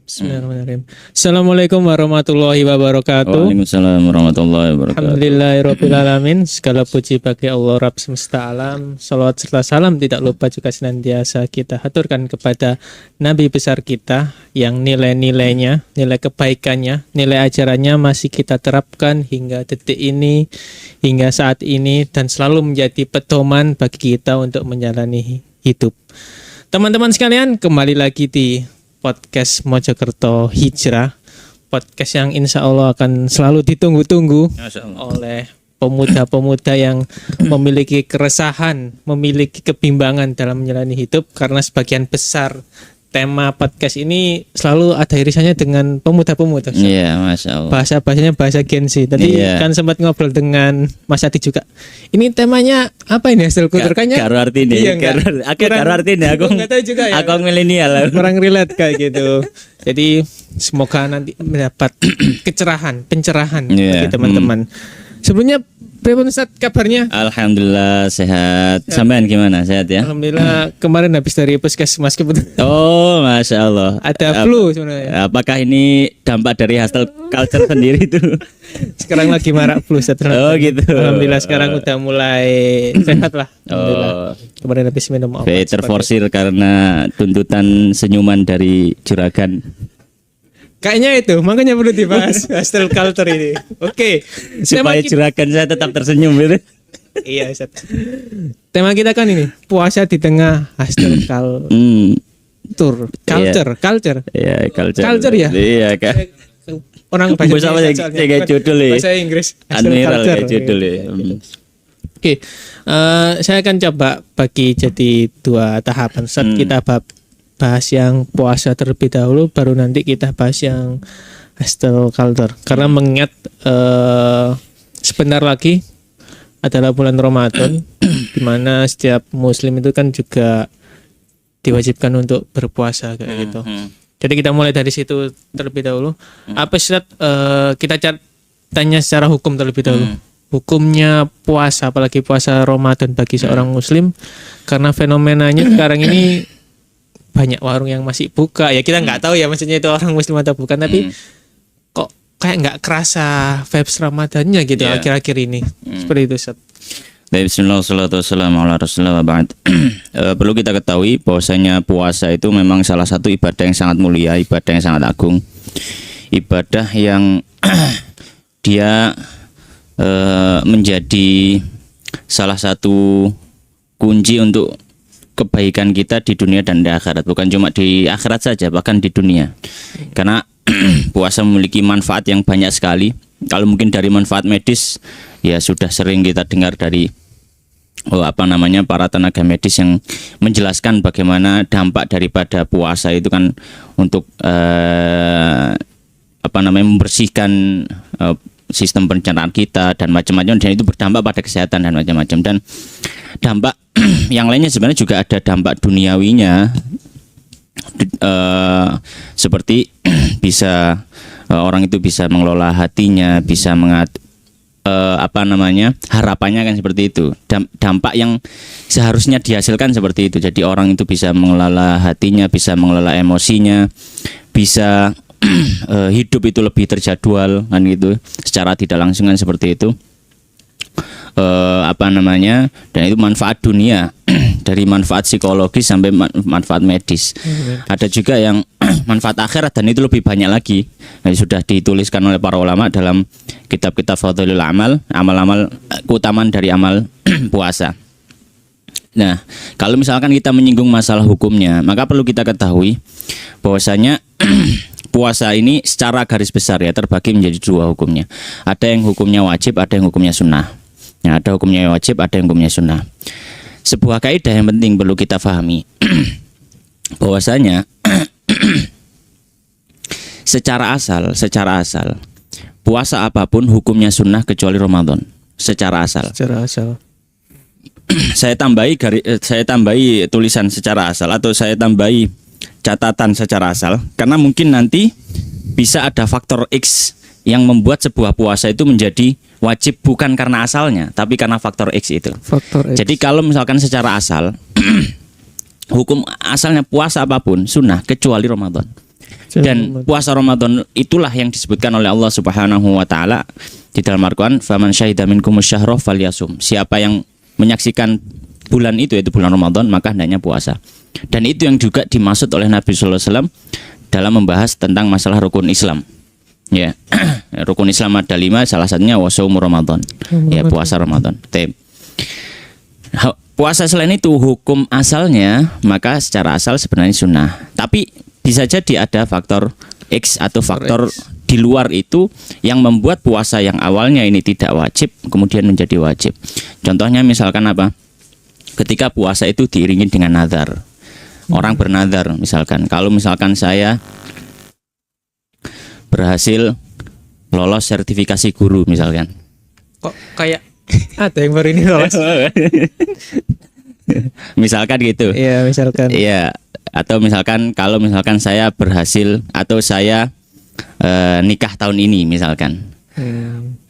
Bismillahirrahmanirrahim. Assalamualaikum warahmatullahi wabarakatuh. Waalaikumsalam warahmatullahi wabarakatuh. Alhamdulillahirrahmanirrahim. Segala puji bagi Allah Rabb semesta alam. Salawat serta salam tidak lupa juga senantiasa kita haturkan kepada Nabi besar kita yang nilai-nilainya, nilai kebaikannya, nilai ajarannya masih kita terapkan hingga detik ini, hingga saat ini, dan selalu menjadi pedoman bagi kita untuk menjalani hidup. Teman-teman sekalian, kembali lagi di podcast Mojokerto Hijrah, podcast yang insya Allah akan selalu ditunggu-tunggu oleh pemuda-pemuda yang memiliki keresahan, memiliki kebimbangan dalam menjalani hidup, karena sebagian besar tema podcast ini selalu ada irisannya dengan pemuda-pemuda. Iya, Masya Allah. Bahasa-bahasanya bahasa Gen Z. Tadi kan sempat ngobrol dengan Mas Adi juga. Ini temanya apa ini, hasil kultur? Kayaknya Karo artinya. iya, Karo artinya. Aku nggak tahu juga ya. Aku milenial. Kurang relate kayak gitu. Jadi semoga nanti mendapat pencerahan bagi teman-teman. Sebelumnya bagaimana Ustaz kabarnya? Alhamdulillah sehat. Sampean gimana? Sehat ya? Alhamdulillah, kemarin habis dari puskesmas kebetulan. Oh, Masya Allah. Ada flu sebenarnya. Apakah ini dampak dari hustle culture sendiri itu? Sekarang lagi marak flu Ustaz. Oh gitu. Alhamdulillah sekarang udah mulai sehat lah. Alhamdulillah. Kemarin habis minum obat. Terforsir karena tuntutan senyuman dari juragan. Kayaknya itu, makanya perlu dibahas hustle culture ini. Oke. Supaya juragan saya tetap tersenyum gitu. Iya, Ustaz. Tema kita kan ini, puasa di tengah hustle culture. Culture. Iya, culture. Culture ya? Iya, kan. Orang bahasa kayak judul ya. Bahasa Inggris. Admiral kayak judul ya. Oke. Saya akan coba bagi jadi dua tahapan. Saat kita bahas yang puasa terlebih dahulu, baru nanti kita bahas yang hustle culture. Karena mengingat sebentar lagi adalah bulan Ramadan, di mana setiap Muslim itu kan juga diwajibkan untuk berpuasa kayak gitu. Jadi kita mulai dari situ terlebih dahulu. Apa Ustaz, kita tanya secara hukum terlebih dahulu. Hukumnya puasa, apalagi puasa Ramadan bagi seorang Muslim, karena fenomenanya sekarang ini banyak warung yang masih buka. Ya kita nggak tahu ya maksudnya itu orang Muslim atau bukan, tapi kok kayak nggak kerasa vibes Ramadannya gitu akhir-akhir ini. Seperti itu Ustaz. Bismillah, wassalatu wassalamu ala rasulillah wa ba'd. Perlu kita ketahui bahwasanya puasa itu memang salah satu ibadah yang sangat mulia, ibadah yang sangat agung, ibadah yang dia menjadi salah satu kunci untuk kebaikan kita di dunia dan di akhirat. Bukan cuma di akhirat saja, bahkan di dunia. Karena puasa memiliki manfaat yang banyak sekali. Kalau mungkin dari manfaat medis, ya sudah sering kita dengar dari para tenaga medis yang menjelaskan bagaimana dampak daripada puasa itu kan untuk membersihkan sistem pencernaan kita dan macam-macam, dan itu berdampak pada kesehatan dan macam-macam. Dan dampak yang lainnya sebenarnya juga ada dampak duniawinya, seperti bisa orang itu bisa mengelola hatinya, bisa harapannya kan seperti itu. Dampak yang seharusnya dihasilkan seperti itu. Jadi orang itu bisa mengelola hatinya, bisa mengelola emosinya, bisa hidup itu lebih terjadwal kan gitu, secara tidak langsung kan seperti itu. Dan itu manfaat dunia dari manfaat psikologis sampai manfaat medis. Ada juga yang manfaat akhirat, dan itu lebih banyak lagi. Sudah dituliskan oleh para ulama dalam kitab-kitab fadhilul amal, amal-amal keutamaan dari amal puasa. Nah, kalau misalkan kita menyinggung masalah hukumnya, maka perlu kita ketahui bahwasanya puasa ini secara garis besar ya terbagi menjadi dua hukumnya. Ada yang hukumnya wajib, ada yang hukumnya sunnah. Nah, ada hukumnya wajib, ada yang hukumnya sunnah. Sebuah kaidah yang penting perlu kita pahami bahwasanya secara asal puasa apapun hukumnya sunnah kecuali Ramadan. Secara asal. Saya tambahi tulisan secara asal, atau saya tambahi catatan secara asal, karena mungkin nanti bisa ada faktor X yang membuat sebuah puasa itu menjadi wajib bukan karena asalnya, tapi karena faktor X itu. Faktor X. Jadi kalau misalkan secara asal hukum asalnya puasa apapun sunnah kecuali Ramadan. Dan puasa Ramadan itulah yang disebutkan oleh Allah Subhanahu wa taala di dalam Al-Qur'an, "Faman syahida minkumus syahra falyasum." Siapa yang menyaksikan bulan itu, yaitu bulan Ramadan, maka hendaknya puasa. Dan itu yang juga dimaksud oleh Nabi sallallahu alaihi wasallam dalam membahas tentang masalah rukun Islam. Ya. Rukun Islam ada 5, salah satunya wasaumu Ramadan. Ya, puasa Ramadan. Puasa selain itu hukum asalnya, maka secara asal sebenarnya sunnah. Tapi bisa jadi ada faktor X atau faktor di luar itu yang membuat puasa yang awalnya ini tidak wajib kemudian menjadi wajib. Contohnya misalkan apa? Ketika puasa itu diiringi dengan nazar. Orang bernazar misalkan, kalau misalkan saya berhasil lolos sertifikasi guru misalkan. Kok kayak ada yang baru ini lolos? Misalkan gitu. Iya, misalkan. Iya, atau misalkan kalau misalkan saya berhasil atau saya nikah tahun ini misalkan.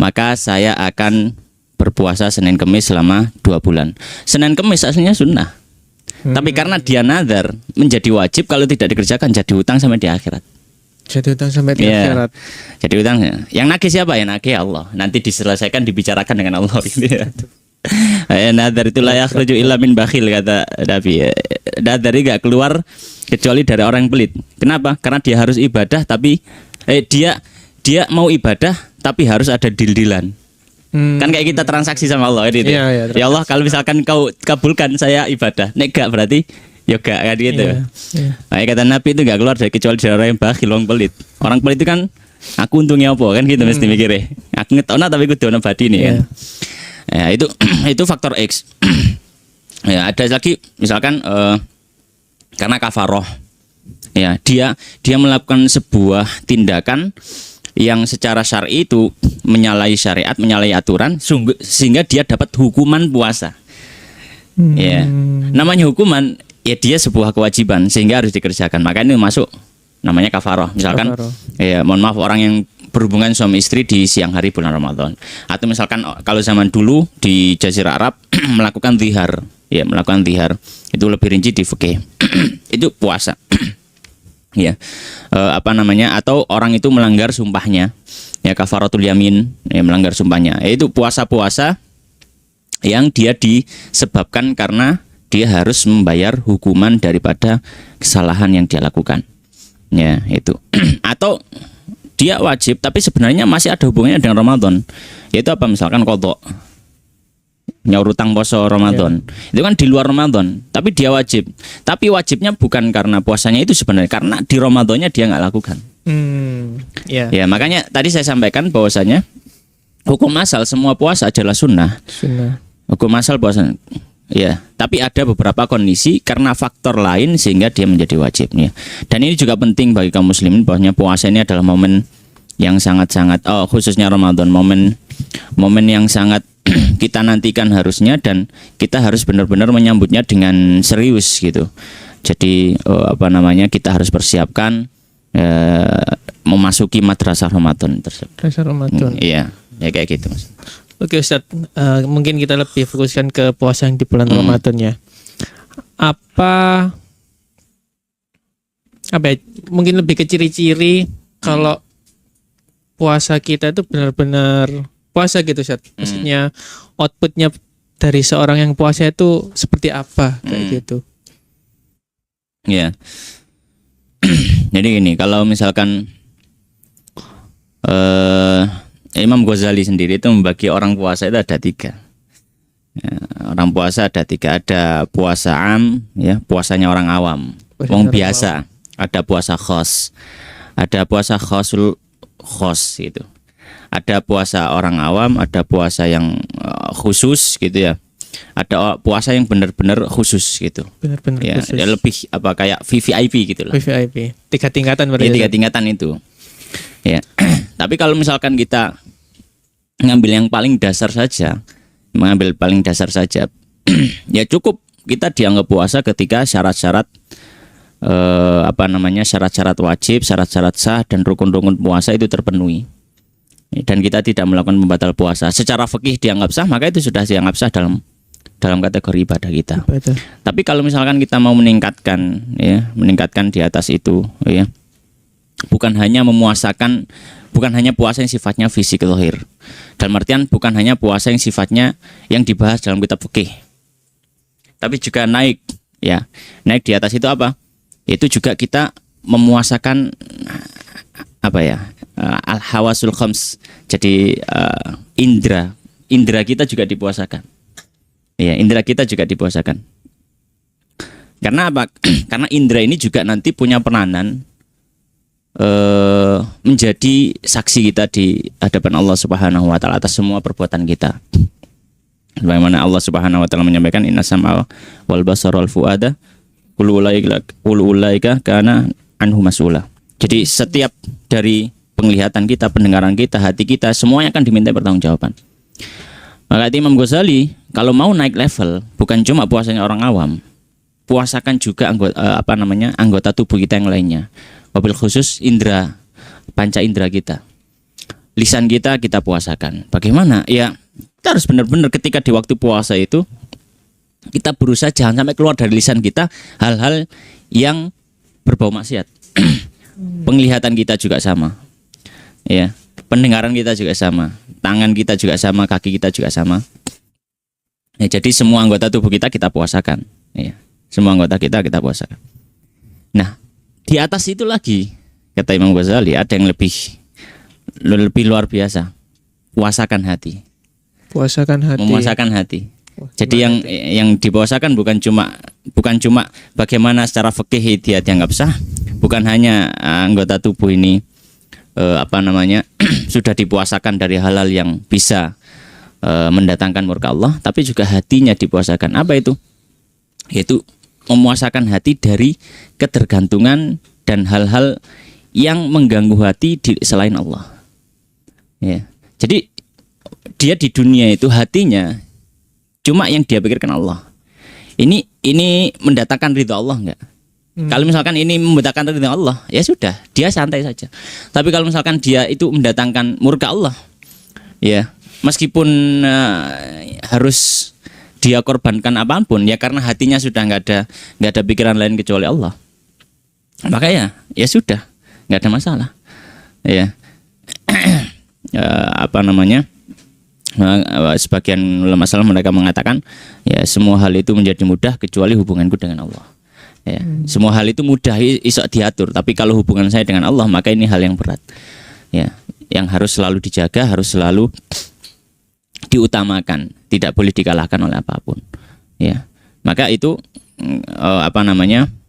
Maka saya akan berpuasa Senin Kemis selama 2 bulan. Senin Kemis aslinya sunnah. Tapi karena dia nazar menjadi wajib, kalau tidak dikerjakan jadi hutang sampai di akhirat. Jadi hutang sampai di akhirat. Jadi hutang. Yang nagih siapa? Yang nagih Allah. Nanti diselesaikan, dibicarakan dengan Allah gitu ya. Nazar itu la yakhruju illa min bakhil, kata Nabi. Nazar itu enggak keluar kecuali dari orang yang pelit. Kenapa? Karena dia harus ibadah tapi dia mau ibadah tapi harus ada deal-dealan. Kan kayak kita transaksi sama Allah gitu. Iya, ya Allah, kalau misalkan kau kabulkan saya ibadah, nek gak berarti yoga kan gitu. Nah, kata Nabi itu gak keluar dari kecuali dari orang yang bakhil, orang pelit. Orang pelit itu kan aku untungnya apa kan gitu mesti mikirnya. Aku ngetokna tapi aku dono badi nih kan. Ya, itu faktor X. Ya, ada lagi misalkan karena kafaroh. Ya, dia melakukan sebuah tindakan yang secara syar'i itu menyalahi syariat, menyalahi aturan, sehingga dia dapat hukuman puasa. Ya, namanya hukuman, ya dia sebuah kewajiban sehingga harus dikerjakan. Maka ini masuk namanya kafaroh. Misalkan, ya mohon maaf, orang yang berhubungan suami istri di siang hari bulan Ramadan, atau misalkan kalau zaman dulu di Jazirah Arab melakukan zihar, ya melakukan zihar itu lebih rinci di fikih. Itu puasa. Ya, atau orang itu melanggar sumpahnya, ya kafaratul yamin, ya melanggar sumpahnya. Itu puasa-puasa yang dia disebabkan karena dia harus membayar hukuman daripada kesalahan yang dia lakukan. Ya, itu. Atau dia wajib tapi sebenarnya masih ada hubungannya dengan Ramadan. Yaitu apa? Misalkan qadha, nyaur utang poso Ramadan. Itu kan di luar Ramadan, tapi dia wajib. Tapi wajibnya bukan karena puasanya itu sebenarnya, karena di Ramadannya dia nggak lakukan. Ya, makanya tadi saya sampaikan bahwasanya hukum asal semua puasa adalah sunnah. Hukum asal puasa. Ya, tapi ada beberapa kondisi karena faktor lain sehingga dia menjadi wajib. Ya. Dan ini juga penting bagi kaum muslimin bahwasanya puasa ini adalah momen yang sangat-sangat, khususnya Ramadan, momen yang sangat kita nantikan harusnya, dan kita harus benar-benar menyambutnya dengan serius gitu. Jadi kita harus persiapkan memasuki madrasah Ramadan tersebut. Madrasah Ramadan. Iya, ya kayak gitu Mas. Oke Ustadz, mungkin kita lebih fokuskan ke puasa yang di bulan Ramadan ya. Apa ya, mungkin lebih ke ciri-ciri kalau puasa kita itu benar-benar puasa gitu Ustadz. Maksudnya outputnya dari seorang yang puasa itu seperti apa kayak gitu. Ya. Jadi gini, kalau misalkan Imam Ghazali sendiri itu membagi orang puasa itu ada 3. Ya, orang puasa ada 3. Ada puasa am, ya puasanya orang awam, wong biasa. Ada puasa khos, ada puasa khosul khos gitu. Ada puasa orang awam, ada puasa yang khusus gitu ya. Ada puasa yang benar-benar khusus gitu. Benar-benar ya, khusus. Ya lebih kayak VVIP gitu lah. VVIP. 3 tingkatan berarti. Ya, 3 tingkatan itu. Ya. Tapi kalau misalkan kita mengambil yang paling dasar saja, ya cukup kita dianggap puasa ketika syarat-syarat syarat-syarat wajib, syarat-syarat sah dan rukun-rukun puasa itu terpenuhi. Dan kita tidak melakukan pembatal puasa. Secara fikih dianggap sah, maka itu sudah dianggap sah dalam kategori ibadah kita. Tapi kalau misalkan kita mau meningkatkan di atas itu, ya, bukan hanya puasa yang sifatnya fisik zahir. Dalam artian bukan hanya puasa yang sifatnya yang dibahas dalam kitab fikih. Tapi juga naik ya. Naik di atas itu apa? Itu juga kita memuasakan al-hawasul khams. Jadi indra kita juga dipuasakan. Ya, indra kita juga dipuasakan. Karena apa? Karena indra ini juga nanti punya peranan menjadi saksi kita di hadapan Allah Subhanahu wa taala atas semua perbuatan kita. Bagaimana Allah Subhanahu wa taala menyampaikan inna sam'a wal basara wal fuada kullu ulaika kana anhu mas'ula. Jadi setiap dari penglihatan kita, pendengaran kita, hati kita, semuanya akan diminta pertanggungjawaban. Maka Imam Ghazali kalau mau naik level bukan cuma puasanya orang awam, puasakan juga anggota tubuh kita yang lainnya. Wabil khusus panca indera kita. Lisan kita puasakan. Bagaimana? Ya, kita harus benar-benar ketika di waktu puasa itu kita berusaha jangan sampai keluar dari lisan kita hal-hal yang berbau maksiat. Penglihatan kita juga sama. Ya, pendengaran kita juga sama, tangan kita juga sama, kaki kita juga sama. Ya, jadi semua anggota tubuh kita puasakan. Ya, semua anggota kita puasakan. Nah, di atas itu lagi kata Imam Ghazali ada yang lebih luar biasa. Puasakan hati. Memuasakan hati. Jadi yang dipuasakan bukan cuma bagaimana secara fikih dia dianggap sah, bukan hanya anggota tubuh ini sudah dipuasakan dari hal-hal yang bisa mendatangkan murka Allah, tapi juga hatinya dipuasakan. Apa itu? Yaitu memuasakan hati dari ketergantungan dan hal-hal yang mengganggu hati selain Allah. Ya. Jadi dia di dunia itu hatinya cuma yang dia pikirkan Allah. Ini mendatangkan ridha Allah enggak? Kalau misalkan ini mendatangkan ridha Allah, ya sudah, dia santai saja. Tapi kalau misalkan dia itu mendatangkan murka Allah, ya meskipun harus dia korbankan apapun, ya karena hatinya sudah nggak ada pikiran lain kecuali Allah. Maka ya sudah, nggak ada masalah. Ya, sebagian ulama salaf mereka mengatakan ya semua hal itu menjadi mudah kecuali hubunganku dengan Allah. Ya, semua hal itu mudah isok diatur, tapi kalau hubungan saya dengan Allah maka ini hal yang berat. Ya, yang harus selalu dijaga, harus selalu diutamakan, tidak boleh dikalahkan oleh apapun. Ya, maka itu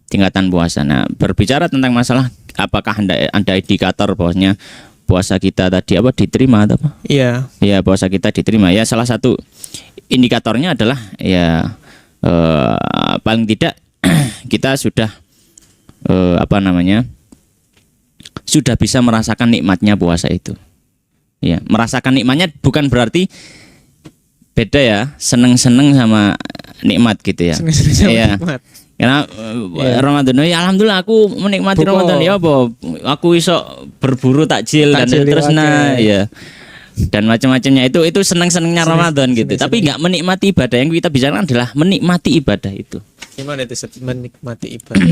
tingkatan puasa. Nah, berbicara tentang masalah apakah ada indikator bahwasanya puasa kita tadi diterima atau apa? Iya. Ya, puasa kita diterima. Ya, salah satu indikatornya adalah ya paling tidak kita sudah sudah bisa merasakan nikmatnya puasa itu. Ya, merasakan nikmatnya bukan berarti beda ya, seneng-seneng sama nikmat gitu ya. Seneng-seneng sama nikmat. Karena Ramadan ya alhamdulillah aku menikmati Ramadan ya apa aku iso berburu takjil dan terus ya dan macam-macamnya itu seneng-senengnya Ramadan gitu. Tapi nggak menikmati ibadah. Yang kita bicarakan adalah menikmati ibadah itu. Gimana itu menikmati ibadah?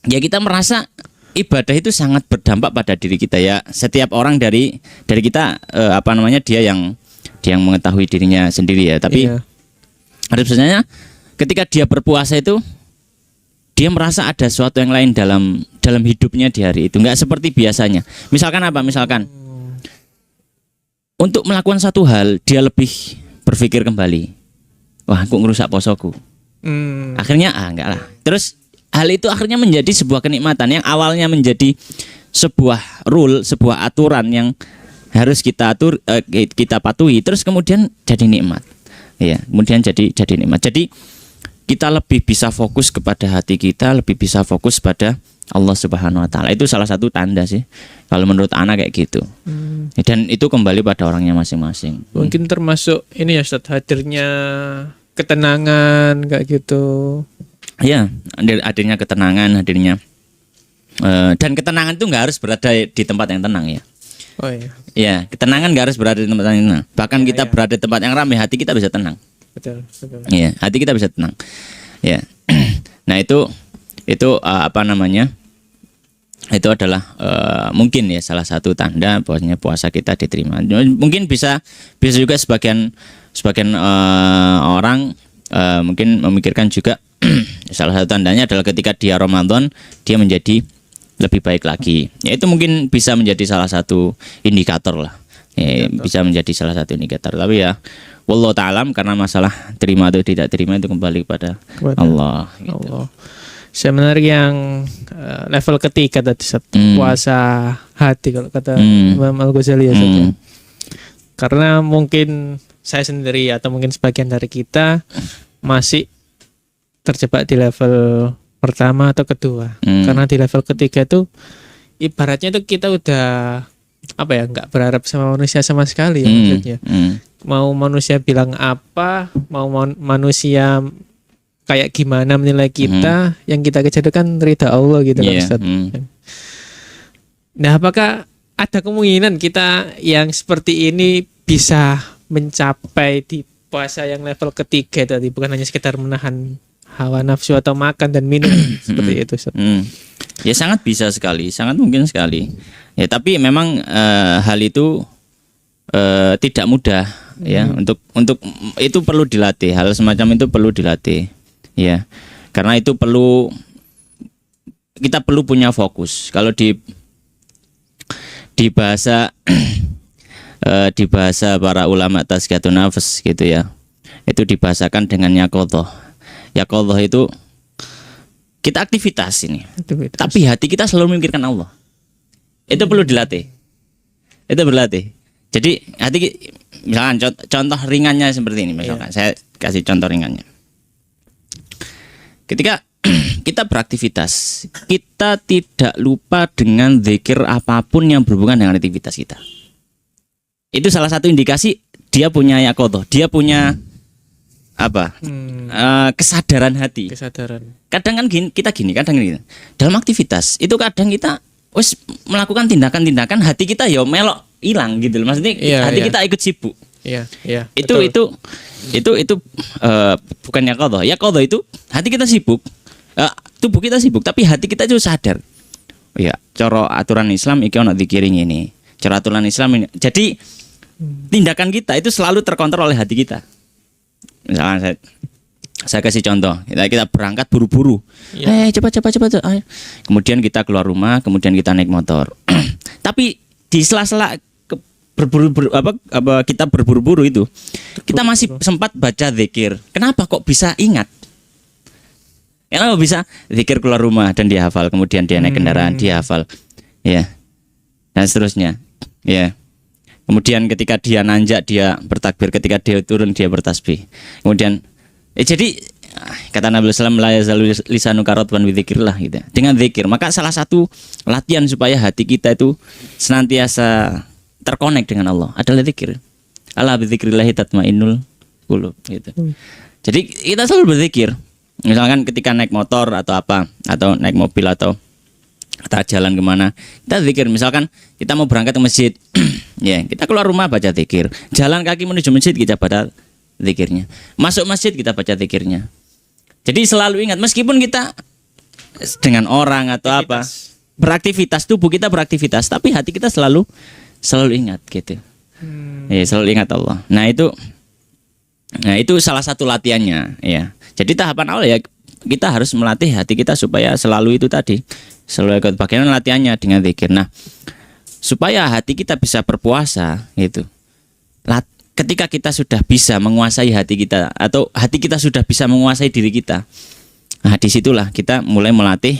Ya kita merasa ibadah itu sangat berdampak pada diri kita ya. Setiap orang dari kita dia yang mengetahui dirinya sendiri ya. Tapi ada sebenarnya ketika dia berpuasa itu dia merasa ada sesuatu yang lain dalam hidupnya di hari itu, nggak seperti biasanya. Misalkan untuk melakukan satu hal dia lebih berpikir kembali. Wah, aku ngerusak posoku. Akhirnya enggak lah. Terus hal itu akhirnya menjadi sebuah kenikmatan yang awalnya menjadi sebuah rule, sebuah aturan yang harus kita patuhi, terus kemudian jadi nikmat. Ya, kemudian jadi nikmat. Jadi kita lebih bisa fokus kepada hati kita, lebih bisa fokus pada Allah Subhanahu wa taala. Itu salah satu tanda sih. Kalau menurut anak kayak gitu. Dan itu kembali pada orangnya masing-masing. Mungkin termasuk ini ya Ustaz, hadirnya ketenangan kayak gitu. Ya, hadirnya ketenangan, dan ketenangan itu nggak harus berada di tempat yang tenang ya. Oh iya. Ya, ketenangan nggak harus berada di tempat yang tenang. Bahkan kita berada di tempat yang ramai, hati kita bisa tenang. Betul. Ya, hati kita bisa tenang. Ya. Nah, itu itu adalah mungkin ya salah satu tanda bahwasanya puasa kita diterima. Mungkin bisa juga sebagian orang mungkin memikirkan juga salah satu tandanya adalah ketika dia Ramadan dia menjadi lebih baik lagi. Ya itu mungkin bisa menjadi salah satu indikator lah. Ya, bisa menjadi salah satu indikator. Tapi ya wallahu ta'alam, karena masalah terima atau tidak terima itu kembali kepada Allah. Gitu. Allah. Sebenarnya yang level ketiga tadi puasa hati kalau kata Imam Al-Ghazali ya. Karena mungkin saya sendiri atau mungkin sebagian dari kita masih terjebak di level pertama atau kedua. Karena di level ketiga itu ibaratnya itu kita udah nggak berharap sama manusia sama sekali ya maksudnya. Mau manusia bilang apa, mau manusia kayak gimana menilai kita, yang kita kejar itu kan ridha Allah gitu kan Ustaz. Nah, apakah ada kemungkinan kita yang seperti ini bisa mencapai di puasa yang level ketiga tadi, bukan hanya sekedar menahan hawa nafsu atau makan dan minum seperti itu Ustaz? Ya sangat bisa sekali, sangat mungkin sekali. Ya tapi memang hal itu tidak mudah ya, untuk itu perlu dilatih, hal semacam itu perlu dilatih ya, karena itu kita perlu punya fokus. Kalau di bahasa di bahasa para ulama tazkiyatun nafs gitu ya, itu dibahasakan dengan yaqadhah. Yaqadhah itu kita aktivitas ini, tapi hati kita selalu memikirkan Allah. Itu perlu dilatih. Itu berlatih. Jadi hati, misalkan contoh ringannya seperti ini, misalkan saya kasih contoh ringannya. Ketika kita beraktivitas, kita tidak lupa dengan zikir apapun yang berhubungan dengan aktivitas kita. Itu salah satu indikasi dia punya yaqadhah, dia punya kesadaran hati. Kadang kan kadang gini. Dalam aktivitas itu kadang kita melakukan tindakan-tindakan, hati kita ya melok hilang gitu loh. Maksudnya hati kita ikut sibuk. Itu bukan yaqadhah. Yaqadhah itu hati kita sibuk, tubuh kita sibuk, tapi hati kita itu sadar. Ya, cara aturan Islam iki ono dikiring ini. Cara aturan Islam ini. Jadi tindakan kita itu selalu terkontrol oleh hati kita. Misalkan saya kasih contoh, kita berangkat buru-buru, cepat. Ayo. Kemudian kita keluar rumah, kemudian kita naik motor. Tapi di sela-sela kita berburu-buru itu, kita masih sempat baca zikir. Kenapa kok bisa ingat? Kenapa bisa zikir keluar rumah dan dia hafal, kemudian dia naik kendaraan dia hafal, ya, dan seterusnya, ya. Kemudian ketika dia nanjak dia bertakbir, ketika dia turun dia bertasbih. Kemudian jadi kata Nabi sallallahu alaihi wasallam la yazalu lisanuka ratban bi dzikrillah gitu. Dengan zikir, maka salah satu latihan supaya hati kita itu senantiasa terkonek dengan Allah adalah zikir. Ala bi dzikrillah tatmainnul qulub gitu. Jadi kita selalu berzikir. Misalkan ketika naik motor atau apa, atau naik mobil atau jalan kemana, kita zikir. Misalkan kita mau berangkat ke masjid, ya kita keluar rumah baca zikir. Jalan kaki menuju masjid kita baca zikirnya. Masuk masjid kita baca zikirnya. Jadi selalu ingat, meskipun kita dengan orang atau beraktivitas, tubuh kita beraktivitas, tapi hati kita selalu ingat gitu. Ya, selalu ingat Allah. Nah itu salah satu latihannya ya. Jadi tahapan awal ya kita harus melatih hati kita supaya selalu itu tadi, selalu ikut. Bagaimana latihannya? Dengan zikir. Nah, supaya hati kita bisa berpuasa gitu. Ketika kita sudah bisa menguasai hati kita, atau hati kita sudah bisa menguasai diri kita, nah disitulah kita mulai melatih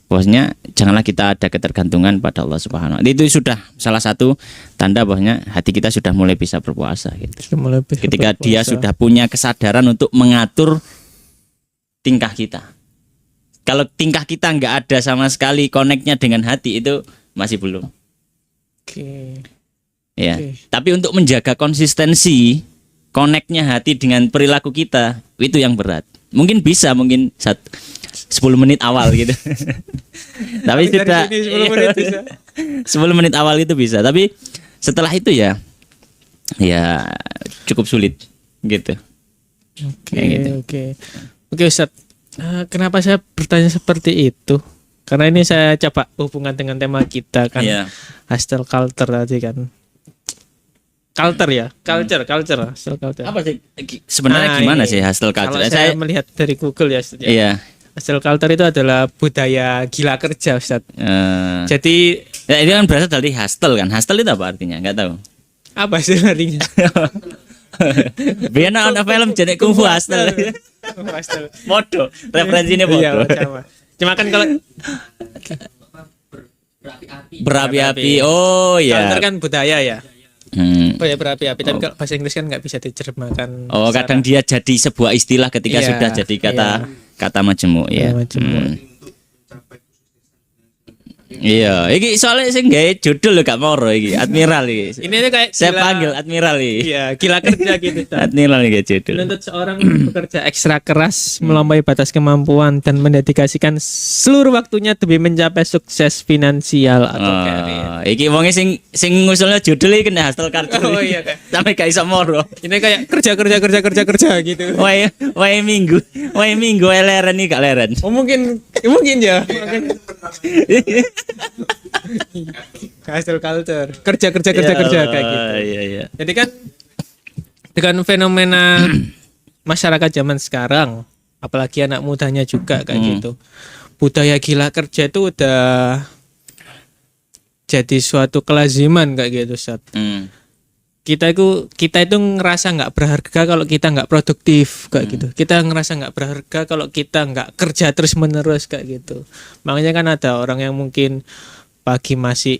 bahwasanya janganlah kita ada ketergantungan pada Allah Subhanahu wa Ta'ala. Itu sudah salah satu tanda bahwasanya hati kita sudah mulai bisa berpuasa gitu. Ketika dia sudah punya kesadaran untuk mengatur tingkah kita. Kalau tingkah kita nggak ada sama sekali koneknya dengan hati, itu masih belum. Ya. Tapi untuk menjaga konsistensi koneknya hati dengan perilaku kita, itu yang berat. Mungkin 10 menit awal gitu. Tapi sudah 10 menit awal itu bisa. Tapi setelah itu ya cukup sulit gitu. Oke Ustaz. Kenapa saya bertanya seperti itu? Karena ini saya coba hubungan dengan tema kita kan, Iya. hustle culture tadi kan. Culture ya, culture, hustle culture. Apa sih sebenarnya Nah, gimana ini sih hustle culture? Kalau saya melihat dari Google ya, Ustaz, ya. Iya. Hustle culture itu adalah budaya gila kerja, Ustaz. Jadi Ya, ini kan berasal dari hustle kan. Hustle itu apa artinya? Enggak tahu. apa sih artinya? Biar ada film jadi kungfu hustle. Hustle. Bodoh. Referensinya Iya, bodoh. sama. Cuma kan kalau Berapi-api. Oh culture iya. kan budaya ya. Budaya berapi-api, tapi kalau bahasa Inggris kan nggak bisa diterjemahkan. Oh, kadang dia jadi sebuah istilah ketika Iya, sudah jadi kata majemuk ya. Majemuk. Iya, iki soalnya sing gawe judul lho gak moro iki, Admiral iki. Ini tuh kayak Saya gila- panggil Admiral iki. Iya, gila kerja gitu. Ustaz. Admiral iki judul. Menuntut seorang bekerja ekstra keras, melampaui batas kemampuan dan mendedikasikan seluruh waktunya demi mencapai sukses finansial atau karir. Iki wonge sing ngusulnya judul iki kena hustle culture. Oh, iya, Kak. Sampai gak iso moro. Ini kayak kerja gitu. Wae minggu leren iki gak leren. Oh mungkin ya. Hustle culture. Kerja kayak gitu. Iya. Jadi kan dengan fenomena masyarakat zaman sekarang, apalagi anak mudanya juga kayak gitu. Budaya gila kerja itu udah jadi suatu kelaziman kayak gitu, Ustaz. Kita itu ngerasa nggak berharga kalau kita nggak produktif kayak gitu. Kita ngerasa nggak berharga kalau kita nggak kerja terus menerus kayak gitu. Makanya kan ada orang yang mungkin pagi masih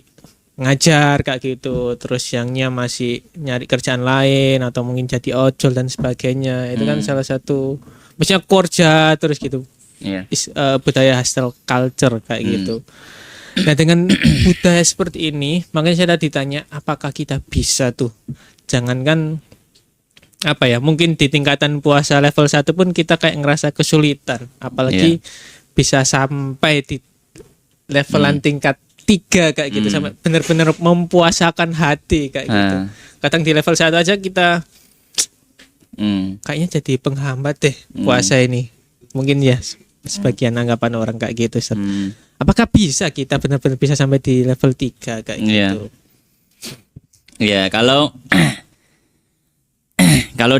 ngajar kayak gitu, terus siangnya masih nyari kerjaan lain atau mungkin jadi ojol dan sebagainya. Itu kan salah satu, maksudnya kerja terus gitu. Iya. Budaya hustle culture kayak gitu. Nah dengan budaya seperti ini, makanya saya tadi tanya apakah kita bisa tuh, jangankan apa ya, mungkin di tingkatan puasa level 1 pun kita kayak ngerasa kesulitan, apalagi bisa sampai di levelan tingkat 3 kayak gitu, sampai benar-benar mempuasakan hati kayak gitu. Kadang di level 1 aja kita kayaknya jadi penghambat deh puasa ini. Mungkin ya sebagian anggapan orang kayak gitu, Ustaz. Apakah bisa kita benar-benar bisa sampai di level 3 kayak gitu? Iya, kalau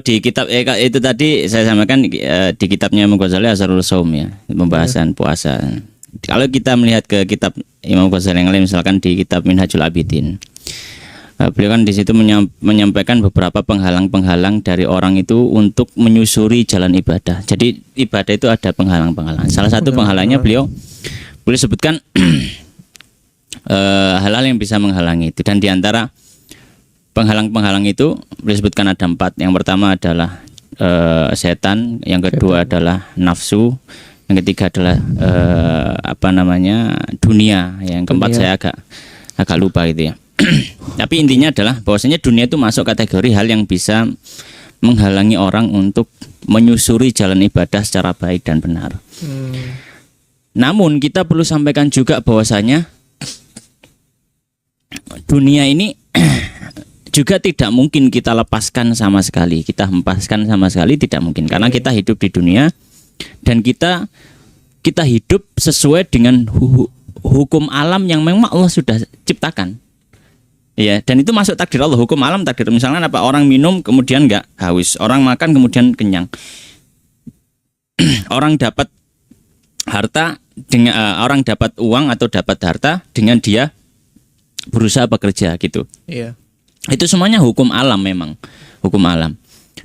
di kitab itu tadi saya sampaikan di kitabnya Imam Ghazali Asrarul Shaum ya, pembahasan puasa. Kalau kita melihat ke kitab Imam Ghazali yang lain, misalkan di kitab Minhajul Abidin, beliau kan di situ menyampaikan beberapa penghalang-penghalang dari orang itu untuk menyusuri jalan ibadah. Jadi ibadah itu ada penghalang-penghalang. Salah satu penghalangnya beliau boleh sebutkan hal-hal yang bisa menghalangi itu, dan diantara penghalang-penghalang itu boleh sebutkan ada 4. Yang pertama adalah setan, yang kedua adalah nafsu, yang ketiga adalah dunia, yang keempat saya agak lupa gitu ya. Tapi intinya adalah bahwasanya dunia itu masuk kategori hal yang bisa menghalangi orang untuk menyusuri jalan ibadah secara baik dan benar. Namun kita perlu sampaikan juga bahwasanya dunia ini juga tidak mungkin kita lepaskan sama sekali, kita hempaskan sama sekali, tidak mungkin, karena kita hidup di dunia dan kita hidup sesuai dengan hukum alam yang memang Allah sudah ciptakan. Ya, dan itu masuk takdir Allah, hukum alam takdir. Misalnya apa, orang minum kemudian nggak haus, orang makan kemudian kenyang. Orang dapat harta dengan orang dapat uang atau dapat harta dengan dia berusaha bekerja gitu. Iya. Itu semuanya hukum alam, memang hukum alam.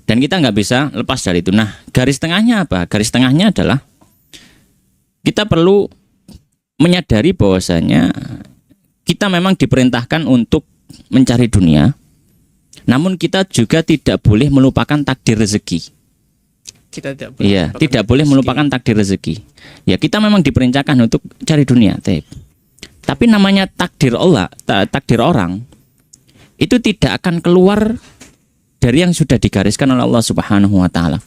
Dan kita nggak bisa lepas dari itu. Nah, garis tengahnya apa? Garis tengahnya adalah kita perlu menyadari bahwasanya kita memang diperintahkan untuk mencari dunia, namun kita juga tidak boleh melupakan takdir rezeki. Kita tidak boleh Iya, tidak boleh melupakan takdir rezeki. Ya, kita memang diperintahkan untuk cari dunia, tapi namanya takdir Allah, takdir orang itu tidak akan keluar dari yang sudah digariskan oleh Allah Subhanahu wa taala.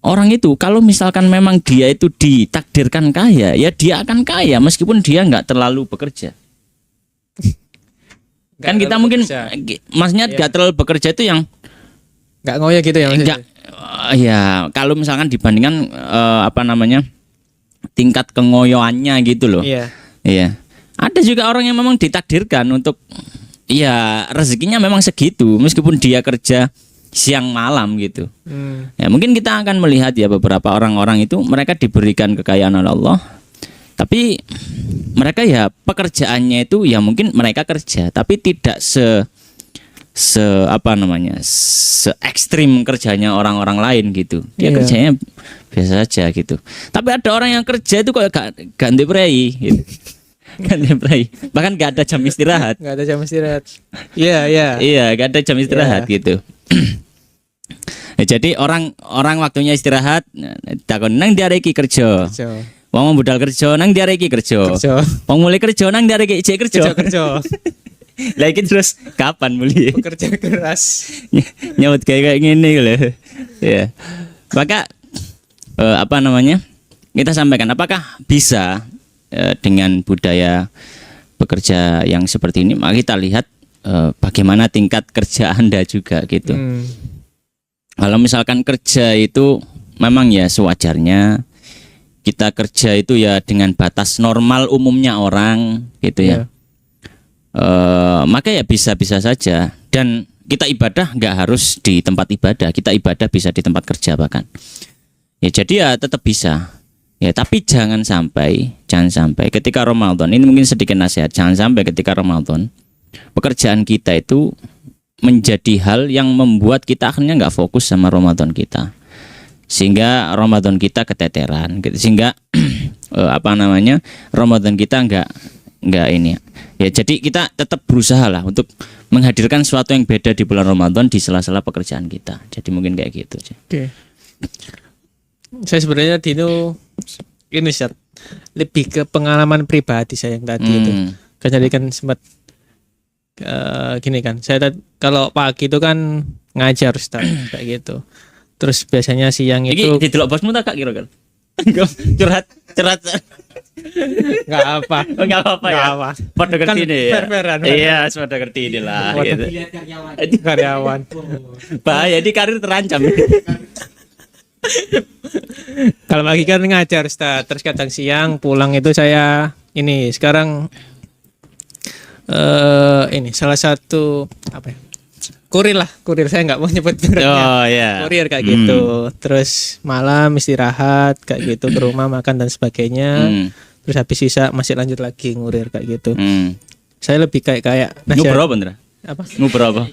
Orang itu kalau misalkan memang dia itu ditakdirkan kaya, ya dia akan kaya meskipun dia nggak terlalu bekerja. Kan kita mungkin maksudnya nggak terlalu bekerja itu yang nggak ngoyo gitu ya maksudnya? Ya kalau misalkan dibandingkan tingkat kengoyoannya gitu loh. Iya. Iya. Ada juga orang yang memang ditakdirkan untuk ya rezekinya memang segitu meskipun dia kerja siang malam gitu. Ya mungkin kita akan melihat ya beberapa orang-orang itu mereka diberikan kekayaan oleh Allah. Tapi mereka ya pekerjaannya itu ya mungkin mereka kerja tapi tidak se ekstrim kerjanya orang-orang lain gitu. Dia Iya. kerjanya biasa saja gitu. Tapi ada orang yang kerja itu kayak ganti prei gitu. Ganti prei. Bahkan gak ada jam istirahat. Nggak ada jam istirahat. Iya, iya. Iya, gak ada jam istirahat gitu. Ya, jadi orang waktunya istirahat takon nang diareki kerja. Kerja. Wong budal kerja nang diareki kerja. Kerja. Wong mulai kerja nang diareki ijek kerja. Kerja. Lah iki terus kapan mulai? Bekerja keras. Nyawut kayak gini loh. Ya. Maka kita sampaikan apakah bisa dengan budaya bekerja yang seperti ini? Maka kita lihat bagaimana tingkat kerja Anda juga gitu. Kalau misalkan kerja itu memang ya sewajarnya kita kerja itu ya dengan batas normal umumnya orang gitu ya. Maka ya bisa-bisa saja. Dan kita ibadah nggak harus di tempat ibadah, kita ibadah bisa di tempat kerja bahkan. Ya jadi ya tetap bisa. Ya tapi jangan sampai ketika Ramadan, ini mungkin sedikit nasihat, jangan sampai ketika Ramadan pekerjaan kita itu menjadi hal yang membuat kita akhirnya nggak fokus sama Ramadan kita, sehingga Ramadan kita keteteran, sehingga Ramadan kita nggak ini. Ya jadi kita tetap berusaha lah untuk menghadirkan sesuatu yang beda di bulan Ramadan di sela-sela pekerjaan kita. Jadi mungkin kayak gitu. Oke. Saya sebenarnya Dino ini Ustaz, lebih ke pengalaman pribadi saya yang tadi itu. Kan jadi kan sempat gini kan. Saya kalau pagi itu kan ngajar Ustaz kayak gitu. Terus biasanya siang itu di delok bosmu tak kira-kira. curhat. nggak apa. Enggak apa-apa ya. Pada ngerti Kan ini ya. fair-fairan. Iya, pada ngerti ini lah gitu. Karyawan. Bahaya di karir terancam. Kalau pagi kan ngajar Ustaz. Terus kadang siang pulang itu saya ini sekarang ini salah satu apa ya? Kurir saya nggak mau nyebut mereknya. Oh ya. Kurir kayak gitu. Terus malam istirahat kayak gitu ke rumah makan dan sebagainya. Terus habis sisa masih lanjut lagi ngurir kayak gitu. Saya lebih kayak Nguber apa Ndra? apa? Nguber apa?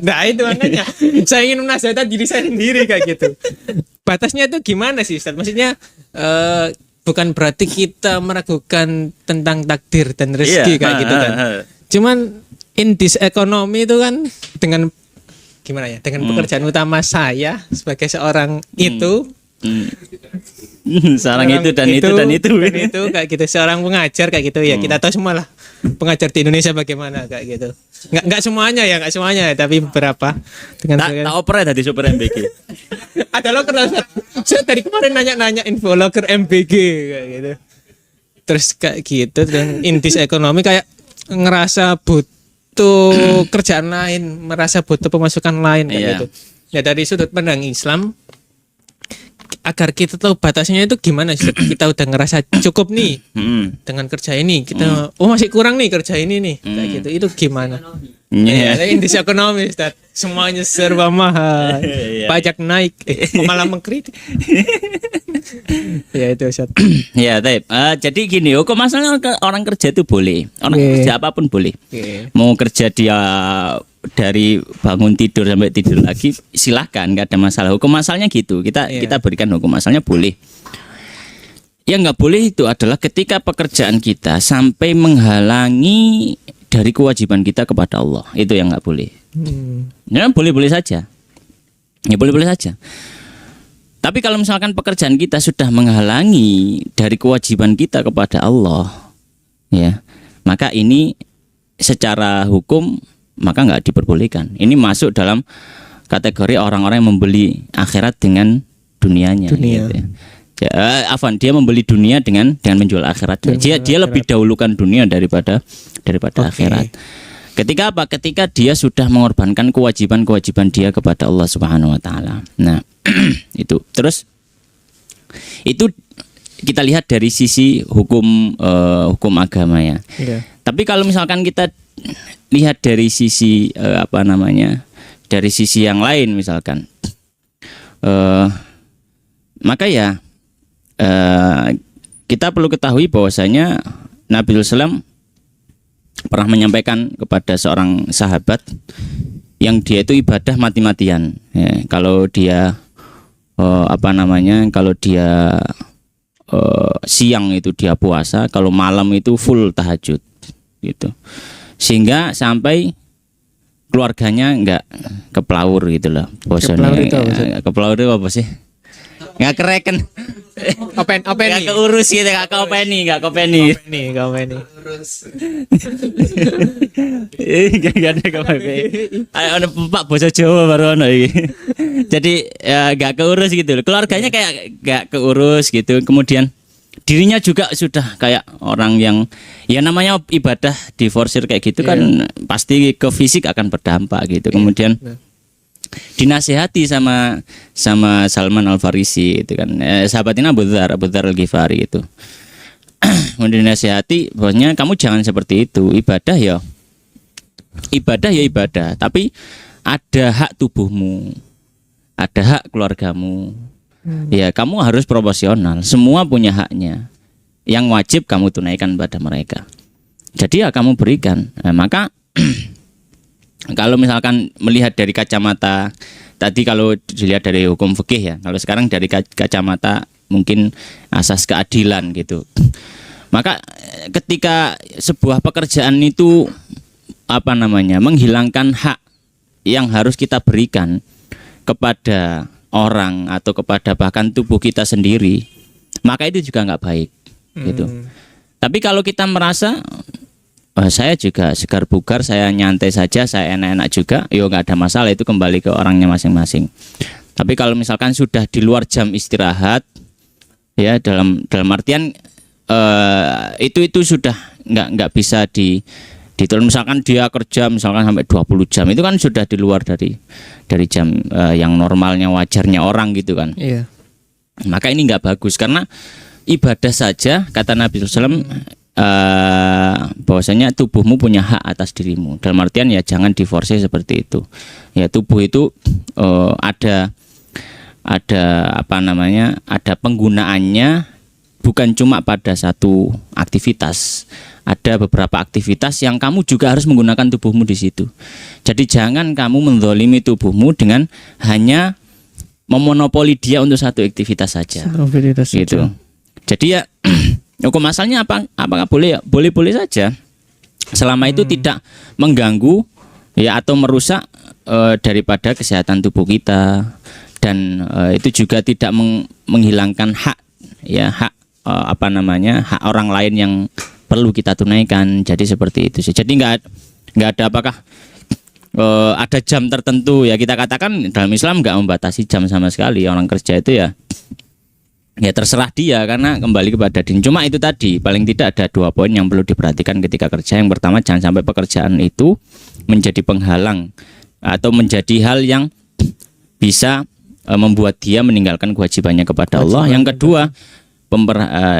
Nah itu makanya saya ingin menasihatkan diri saya sendiri kayak gitu. Batasnya itu gimana sih Ustaz? Maksudnya bukan berarti kita meragukan tentang takdir dan rezeki kayak gitu kan. Cuman in this economy itu kan dengan gimana ya? Dengan pekerjaan utama saya sebagai seorang itu Seorang itu dan itu kayak gitu, seorang pengajar kayak gitu ya. Kita tahu semua lah pengajar di Indonesia bagaimana kayak gitu. Nggak semuanya ya, tapi beberapa dengan tak oper dari super MBG. ada loker saya dari kemarin nanya info loker MBG kayak gitu. Terus kayak gitu dan intis ekonomi kayak ngerasa butuh kerjaan lain, merasa butuh pemasukan lain kayak gitu. Ya dari sudut pandang Islam agar kita tahu batasnya itu gimana sih. Kita udah ngerasa cukup nih dengan kerja ini, kita masih kurang nih kerja ini nih kayak gitu. Itu gimana? Ya, intis ekonomi Ustaz. Semuanya serba mahal. Pajak naik, malah mengkritik. Ya itu Ustaz. Ya, baik. Jadi gini, hukum asalnya orang kerja itu boleh. Orang kerja apapun boleh. Mau kerja dia dari bangun tidur sampai tidur lagi silahkan, nggak ada masalah. Hukum asalnya gitu. Kita berikan hukum asalnya boleh. Yang nggak boleh itu adalah ketika pekerjaan kita sampai menghalangi dari kewajiban kita kepada Allah. Itu yang nggak boleh. Ya boleh-boleh saja. Ya boleh-boleh saja. Tapi kalau misalkan pekerjaan kita sudah menghalangi dari kewajiban kita kepada Allah, ya, maka ini secara hukum maka nggak diperbolehkan. Ini masuk dalam kategori orang-orang yang membeli akhirat dengan dunianya. Gitu ya. Dia membeli dunia dengan menjual akhirat. Dia lebih dahulukan dunia daripada akhirat. Ketika apa? Ketika dia sudah mengorbankan kewajiban-kewajiban dia kepada Allah Subhanahu wa taala. Nah, itu. Terus itu kita lihat dari sisi hukum agamanya. Iya. Tapi kalau misalkan kita lihat dari sisi dari sisi yang lain misalkan, maka ya kita perlu ketahui bahwasanya Nabi SAW pernah menyampaikan kepada seorang sahabat yang dia itu ibadah mati-matian. Ya, kalau dia kalau dia siang itu dia puasa, kalau malam itu full tahajud gitu. Sehingga sampai keluarganya enggak keplaur gitu loh. Keplaur itu apa sih? Keplaur itu apa sih? Nggak kereken. Open Nggak keurus gitu, nggak kopeni. Nih, Nggak ada kopeni. Ada Pak bahasa Jawa baru ono iki. Jadi ya nggak keurus gitu. Keluarganya kayak nggak keurus gitu. Kemudian dirinya juga sudah kayak orang yang ya namanya ibadah diforsir kayak gitu kan pasti ke fisik akan berdampak gitu. Kemudian dinasihati sama Salman Al Farisi itu kan, sahabatnya Abu Dzar Al Ghifari itu. Kemudian dinasihati bahwasanya kamu jangan seperti itu, ibadah ya ibadah, tapi ada hak tubuhmu, ada hak keluargamu. Ya kamu harus proporsional, semua punya haknya. Yang wajib kamu tunaikan pada mereka. Jadi ya kamu berikan. Nah, maka kalau misalkan melihat dari kacamata tadi, kalau dilihat dari hukum fikih ya, kalau sekarang dari kacamata mungkin asas keadilan gitu. Maka ketika sebuah pekerjaan itu menghilangkan hak yang harus kita berikan kepada orang atau kepada bahkan tubuh kita sendiri, maka itu juga nggak baik gitu. Tapi kalau kita merasa saya juga segar bugar, saya nyantai saja, saya enak-enak juga, yo nggak ada masalah, itu kembali ke orangnya masing-masing. Tapi kalau misalkan sudah di luar jam istirahat, ya dalam artian itu sudah nggak bisa diturun. Misalkan dia kerja misalkan sampai 20 jam, itu kan sudah di luar dari jam yang normalnya wajarnya orang gitu kan. Iya. Maka ini nggak bagus, karena ibadah saja kata Nabi SAW. Bahwasanya tubuhmu punya hak atas dirimu. Dalam artian ya jangan diforsir seperti itu. Ya tubuh itu ada penggunaannya, bukan cuma pada satu aktivitas. Ada beberapa aktivitas yang kamu juga harus menggunakan tubuhmu di situ. Jadi jangan kamu menzalimi tubuhmu dengan hanya memonopoli dia untuk satu aktivitas saja. Gitu. Jadi ya hukum asalnya apakah boleh ya? Boleh saja, selama itu tidak mengganggu ya atau merusak daripada kesehatan tubuh kita, dan itu juga tidak menghilangkan hak hak orang lain yang perlu kita tunaikan. Jadi seperti itu sih. Jadi nggak ada apakah ada jam tertentu ya, kita katakan dalam Islam nggak membatasi jam sama sekali. Orang kerja itu ya terserah dia, karena kembali kepada din. Cuma itu tadi, paling tidak ada 2 poin yang perlu diperhatikan ketika kerja. Yang pertama, jangan sampai pekerjaan itu menjadi penghalang atau menjadi hal yang bisa membuat dia meninggalkan kewajibannya kepada Allah. Yang kedua,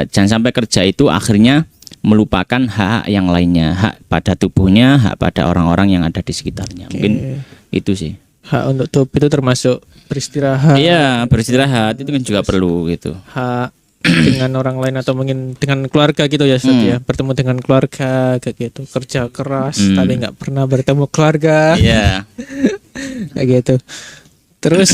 jangan sampai kerja itu akhirnya melupakan hak yang lainnya, hak pada tubuhnya, hak pada orang-orang yang ada di sekitarnya. Mungkin itu sih. Hak untuk tubuh itu termasuk beristirahat. Iya, beristirahat itu kan juga perlu gitu. Hak dengan orang lain atau mungkin dengan keluarga gitu ya Ustaz ya. Bertemu dengan keluarga kayak gitu. Kerja keras tapi nggak pernah bertemu keluarga. Iya. Kayak gitu. Terus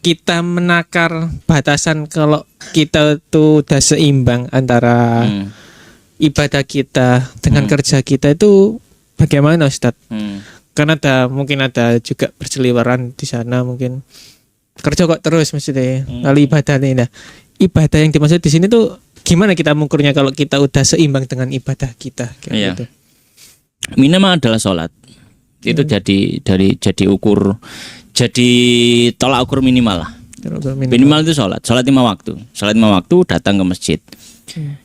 kita menakar batasan kalau kita tuh udah seimbang antara ibadah kita dengan kerja kita itu bagaimana Ustaz? Karena mungkin ada juga berseliweran di sana, mungkin kerja kok terus maksudnya lalu ibadah nih. Nah, ibadah yang dimaksud di sini tuh gimana kita mengukurnya kalau kita udah seimbang dengan ibadah kita kayak gitu. Minimal adalah sholat. Itu jadi ukur, jadi tolak ukur minimal lah. Minimal itu sholat 5 waktu. Sholat 5 waktu, datang ke masjid.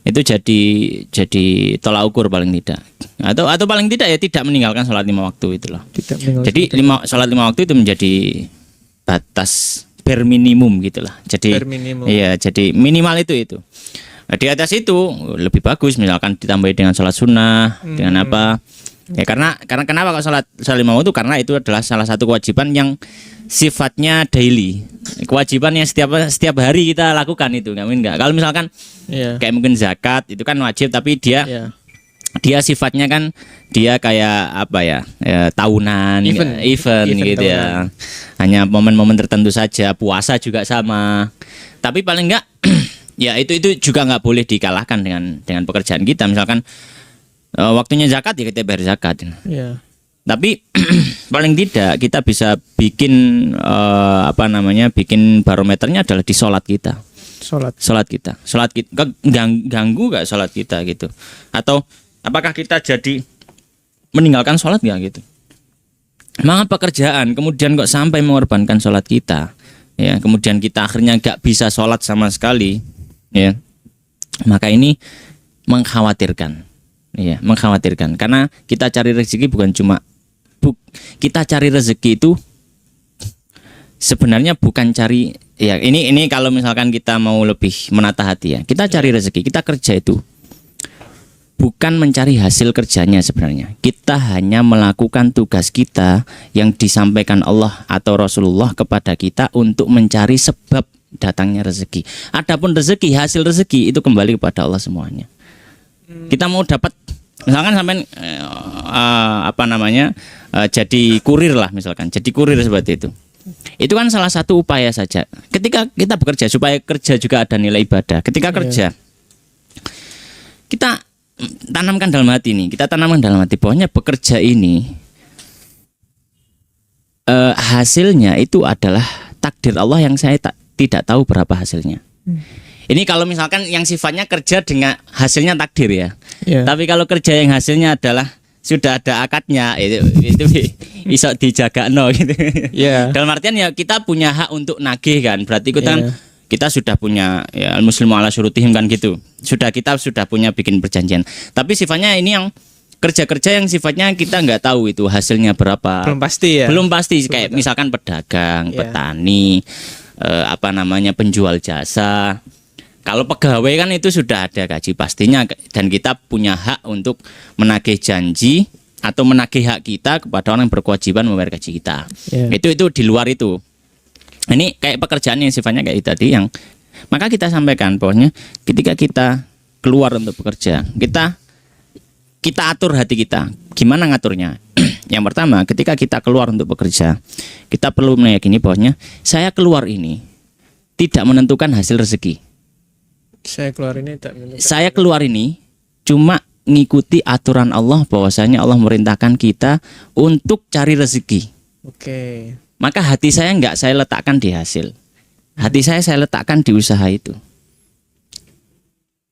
Itu jadi tolak ukur paling tidak. Atau paling tidak ya tidak meninggalkan sholat 5 waktu itu loh. Jadi sholat 5 waktu itu menjadi batas bare minimum gitulah. Jadi Bare minimum. iya, jadi minimal itu. Nah, di atas itu lebih bagus misalkan ditambahi dengan sholat sunnah, dengan apa? Ya karena kenapa kok sholat lima waktu? Karena itu adalah salah satu kewajiban yang sifatnya daily. Kewajiban yang setiap hari kita lakukan itu, enggak. Kalau misalkan Iya. kayak mungkin zakat itu kan wajib, tapi dia sifatnya kan dia kayak apa ya, tahunan, event gitu ya. Hanya momen-momen tertentu saja. Puasa juga sama. Tapi paling enggak ya itu juga nggak boleh dikalahkan dengan pekerjaan kita. Misalkan waktunya zakat ya kita bayar zakat. Iya. Tapi paling tidak kita bisa bikin bikin barometernya adalah di sholat kita. Sholat kita ganggu gak sholat kita gitu, atau apakah kita jadi meninggalkan sholat gak gitu. Maka pekerjaan kemudian kok sampai mengorbankan sholat kita, ya kemudian kita akhirnya gak bisa sholat sama sekali, ya maka ini mengkhawatirkan, ya mengkhawatirkan, karena kita cari rezeki bukan cuma kita cari rezeki itu sebenarnya bukan cari, ya ini kalau misalkan kita mau lebih menata hati ya, kita cari rezeki, kita kerja itu bukan mencari hasil kerjanya sebenarnya. Kita hanya melakukan tugas kita yang disampaikan Allah atau Rasulullah kepada kita untuk mencari sebab datangnya rezeki. Adapun rezeki, hasil rezeki itu kembali kepada Allah semuanya. Kita mau dapat, misalkan sampai jadi kurir lah, misalkan jadi kurir seperti itu kan salah satu upaya saja. Ketika kita bekerja, supaya kerja juga ada nilai ibadah. Ketika kerja, kita tanamkan dalam hati bahwanya bekerja ini hasilnya itu adalah takdir Allah yang saya tidak tahu berapa hasilnya. Ini kalau misalkan yang sifatnya kerja dengan hasilnya takdir ya. Tapi kalau kerja yang hasilnya adalah sudah ada akadnya, itu bisa dijaga gitu. Dalam artian ya kita punya hak untuk nagih kan. Berarti kita sudah punya ya al-muslimu ala syurutihim kan gitu. Kita sudah punya bikin perjanjian. Tapi sifatnya ini yang kerja-kerja yang sifatnya kita nggak tahu itu hasilnya berapa. Belum pasti ya. Belum pasti kayak misalkan pedagang, petani, penjual jasa. Kalau pegawai kan itu sudah ada gaji pastinya, dan kita punya hak untuk menagih janji atau menagih hak kita kepada orang yang berkewajiban membayar gaji kita. Itu di luar itu. Ini kayak pekerjaan yang sifatnya kayak tadi, yang maka kita sampaikan bahwanya ketika kita keluar untuk bekerja, kita atur hati kita. Gimana ngaturnya? Yang pertama, ketika kita keluar untuk bekerja, kita perlu meyakini bahwanya saya keluar ini tidak menentukan hasil rezeki. Saya keluar ini cuma ngikuti aturan Allah, bahwasanya Allah merintahkan kita untuk cari rezeki. Maka hati saya enggak saya letakkan di hasil. Hati saya letakkan di usaha itu.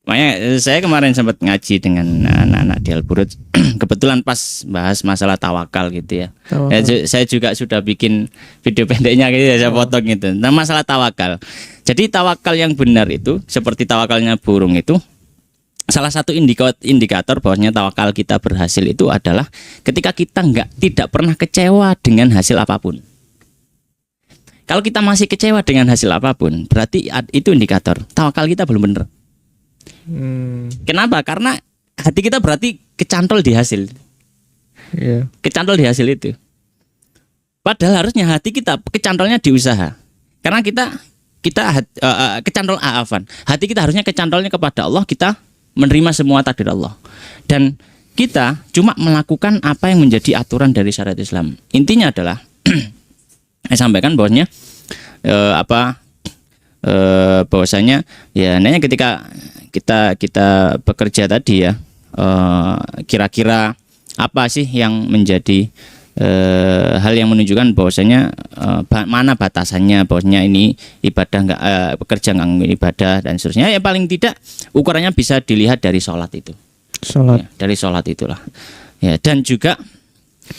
Makanya saya kemarin sempat ngaji dengan anak-anak di Al-Burud. Kebetulan pas bahas masalah tawakal gitu ya. Saya juga sudah bikin video pendeknya gitu ya, saya potong gitu. Nah, masalah tawakal. Jadi tawakal yang benar itu seperti tawakalnya burung itu, salah satu indikator bahwasanya tawakal kita berhasil itu adalah ketika kita tidak pernah kecewa dengan hasil apapun. Kalau kita masih kecewa dengan hasil apapun, berarti itu indikator tawakal kita belum benar. Kenapa? Karena hati kita berarti kecantol di hasil. Kecantol di hasil itu. Padahal harusnya hati kita kecantolnya di usaha. Karena kita kecantol hati kita harusnya kecantolnya kepada Allah, kita menerima semua takdir Allah. Dan kita cuma melakukan apa yang menjadi aturan dari syariat Islam. Intinya adalah saya sampaikan bahwasanya bahwasanya ya nanya ketika kita bekerja tadi ya, kira-kira apa sih yang menjadi hal yang menunjukkan bahwasanya mana batasannya, bahwasanya ini ibadah bekerja nggak ibadah dan seterusnya. Ya paling tidak ukurannya bisa dilihat dari sholat itu. Ya, dari sholat itulah. Ya, dan juga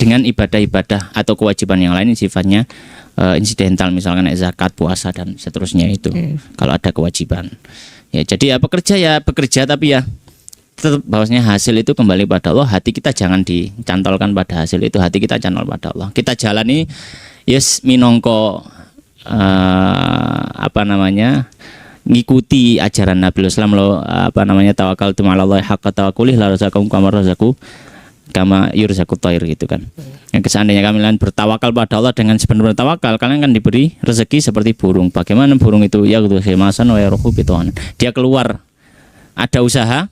dengan ibadah-ibadah atau kewajiban yang lain sifatnya insidental, misalkan zakat, puasa dan seterusnya itu. Kalau ada kewajiban. Ya, jadi ya bekerja tapi ya tetap bahwasanya hasil itu kembali pada Allah. Hati kita jangan dicantolkan pada hasil itu, hati kita cantol pada Allah. Kita jalani yes minongko apa namanya, ngikuti ajaran Nabi Islam lo, apa namanya, tawakal tu Allah haqqa tawakkulih la razaqakum kama yurzaqut thair gitu kan. Yang seandainya kalian bertawakal pada Allah dengan sebenar-benar tawakal, kalian akan diberi rezeki seperti burung. Bagaimana burung itu? Ya gitu, khimasan wa yaruhu bituan. Dia keluar, ada usaha,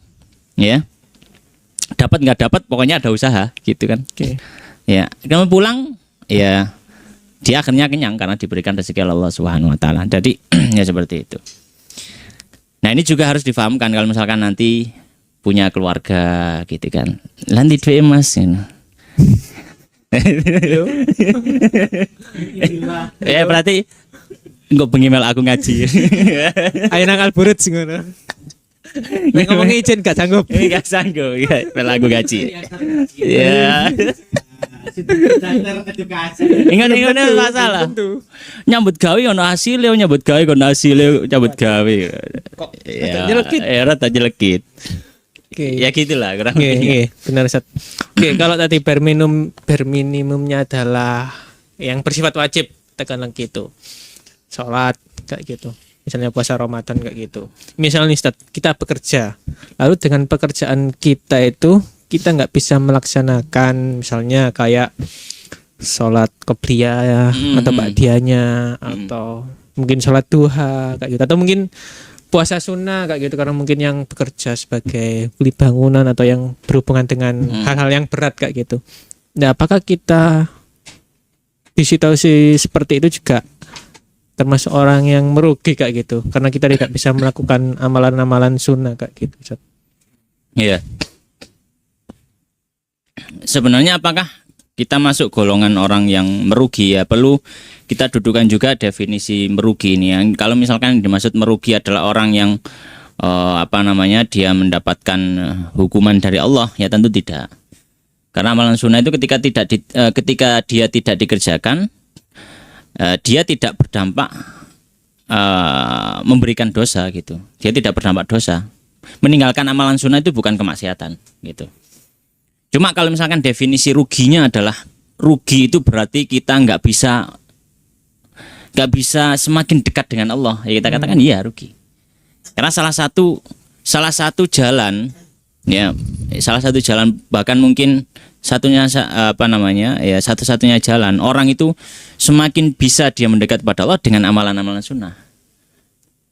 ya. Dapat nggak dapat, pokoknya ada usaha gitu kan. Oke. Ya, kalau pulang, ya dia akhirnya kenyang karena diberikan rezeki oleh Allah Subhanahu wa taala. Jadi ya seperti itu. Nah, ini juga harus difahamkan kalau misalkan nanti punya keluarga gitu kan. Lanti duwe Mas. Ya berarti engko bengi mel aku ngaji. Ayo nang alburit sing ngono. Nek ngomong izin gak sanggup. Enggak sanggup, ya mel aku ngaji. Ya. Ingat masalah. Nyambut gawe ono hasilnya, nyambut gawe ono hasilnya, nyambut gawe. Ya, nyelekit. Rada nyelekit. Oke. Ya gitulah kurang Oke, lebihnya. benar Ustaz. Oke, kalau tadi berminimumnya adalah yang bersifat wajib, tekanlah gitu. Sholat kayak gitu. Misalnya puasa Ramadan kayak gitu. Misalnya Ustaz, kita bekerja. Lalu dengan pekerjaan kita itu kita nggak bisa melaksanakan misalnya kayak sholat qobliyah ya, atau ba'diyahnya, atau mungkin sholat duha kayak gitu, atau mungkin puasa sunnah kayak gitu, karena mungkin yang bekerja sebagai kuli bangunan atau yang berhubungan dengan hal-hal yang berat kayak gitu. Nah, apakah kita di situasi seperti itu juga termasuk orang yang merugi kayak gitu karena kita tidak bisa melakukan amalan-amalan sunnah kayak gitu, Ustaz? Iya. Sebenarnya apakah kita masuk golongan orang yang merugi, ya perlu kita dudukan juga definisi merugi ini. Yang kalau misalkan yang dimaksud merugi adalah orang yang apa namanya, dia mendapatkan hukuman dari Allah, ya tentu tidak. Karena amalan sunnah itu ketika dia tidak dikerjakan, dia tidak berdampak memberikan dosa gitu. Dia tidak berdampak dosa. Meninggalkan amalan sunnah itu bukan kemaksiatan gitu. Cuma kalau misalkan definisi ruginya adalah rugi itu berarti kita nggak bisa semakin dekat dengan Allah, ya kita katakan iya rugi. Karena salah satu jalan, ya salah satu jalan, bahkan mungkin satu-satunya jalan orang itu semakin bisa dia mendekat pada Allah dengan amalan-amalan sunnah.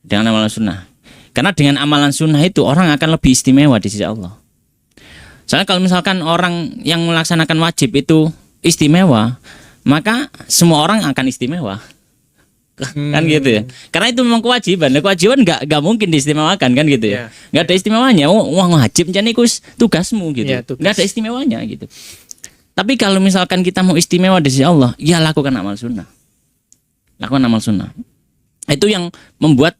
Dengan amalan sunnah. Karena dengan amalan sunnah itu orang akan lebih istimewa di sisi Allah. Soalnya kalau misalkan orang yang melaksanakan wajib itu istimewa, maka semua orang akan istimewa. Kan gitu ya. Karena itu memang kewajiban. Kewajiban nggak mungkin diistimewakan kan gitu ya. Nggak ada istimewanya. Wah, wajib jadi tugasmu gitu. Nggak ada istimewanya gitu. Tapi kalau misalkan kita mau istimewa di sisi Allah, ya lakukan amal sunnah. Lakukan amal sunnah. Itu yang membuat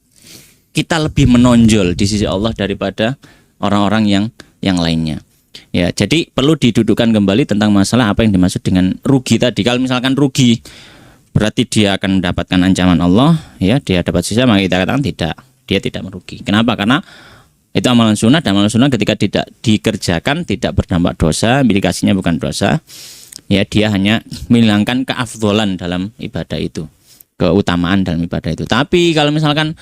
kita lebih menonjol di sisi Allah daripada orang-orang yang lainnya. Ya, jadi perlu didudukan kembali tentang masalah apa yang dimaksud dengan rugi tadi. Kalau misalkan rugi berarti dia akan mendapatkan ancaman Allah, ya dia dapat sisa, maka kita katakan tidak, dia tidak merugi. Kenapa? Karena itu amalan sunnah, dan amalan sunnah ketika tidak dikerjakan tidak berdampak dosa, implikasinya bukan dosa. Ya, dia hanya menghilangkan keafdolan dalam ibadah itu, keutamaan dalam ibadah itu. Tapi kalau misalkan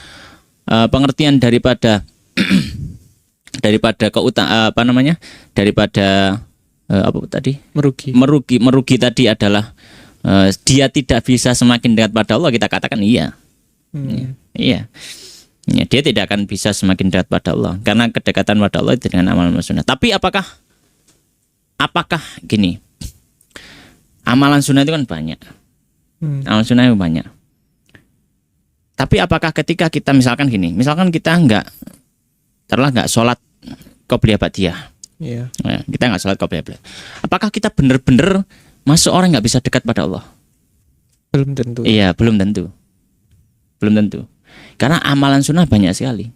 pengertian daripada merugi tadi adalah dia tidak bisa semakin dekat pada Allah, kita katakan iya. Iya. Ya, dia tidak akan bisa semakin dekat pada Allah karena kedekatan pada Allah itu dengan amalan sunnah. Tapi apakah gini? Amalan sunnah itu kan banyak. Amalan sunnah itu banyak. Tapi apakah ketika kita misalkan kita nggak sholat qobliyah ba'diyah. Iya. Nah, kita nggak sholat qobliyah ba'diyah. Apakah kita benar-benar masuk orang nggak bisa dekat pada Allah? Belum tentu. Iya, belum tentu. Karena amalan sunnah banyak sekali.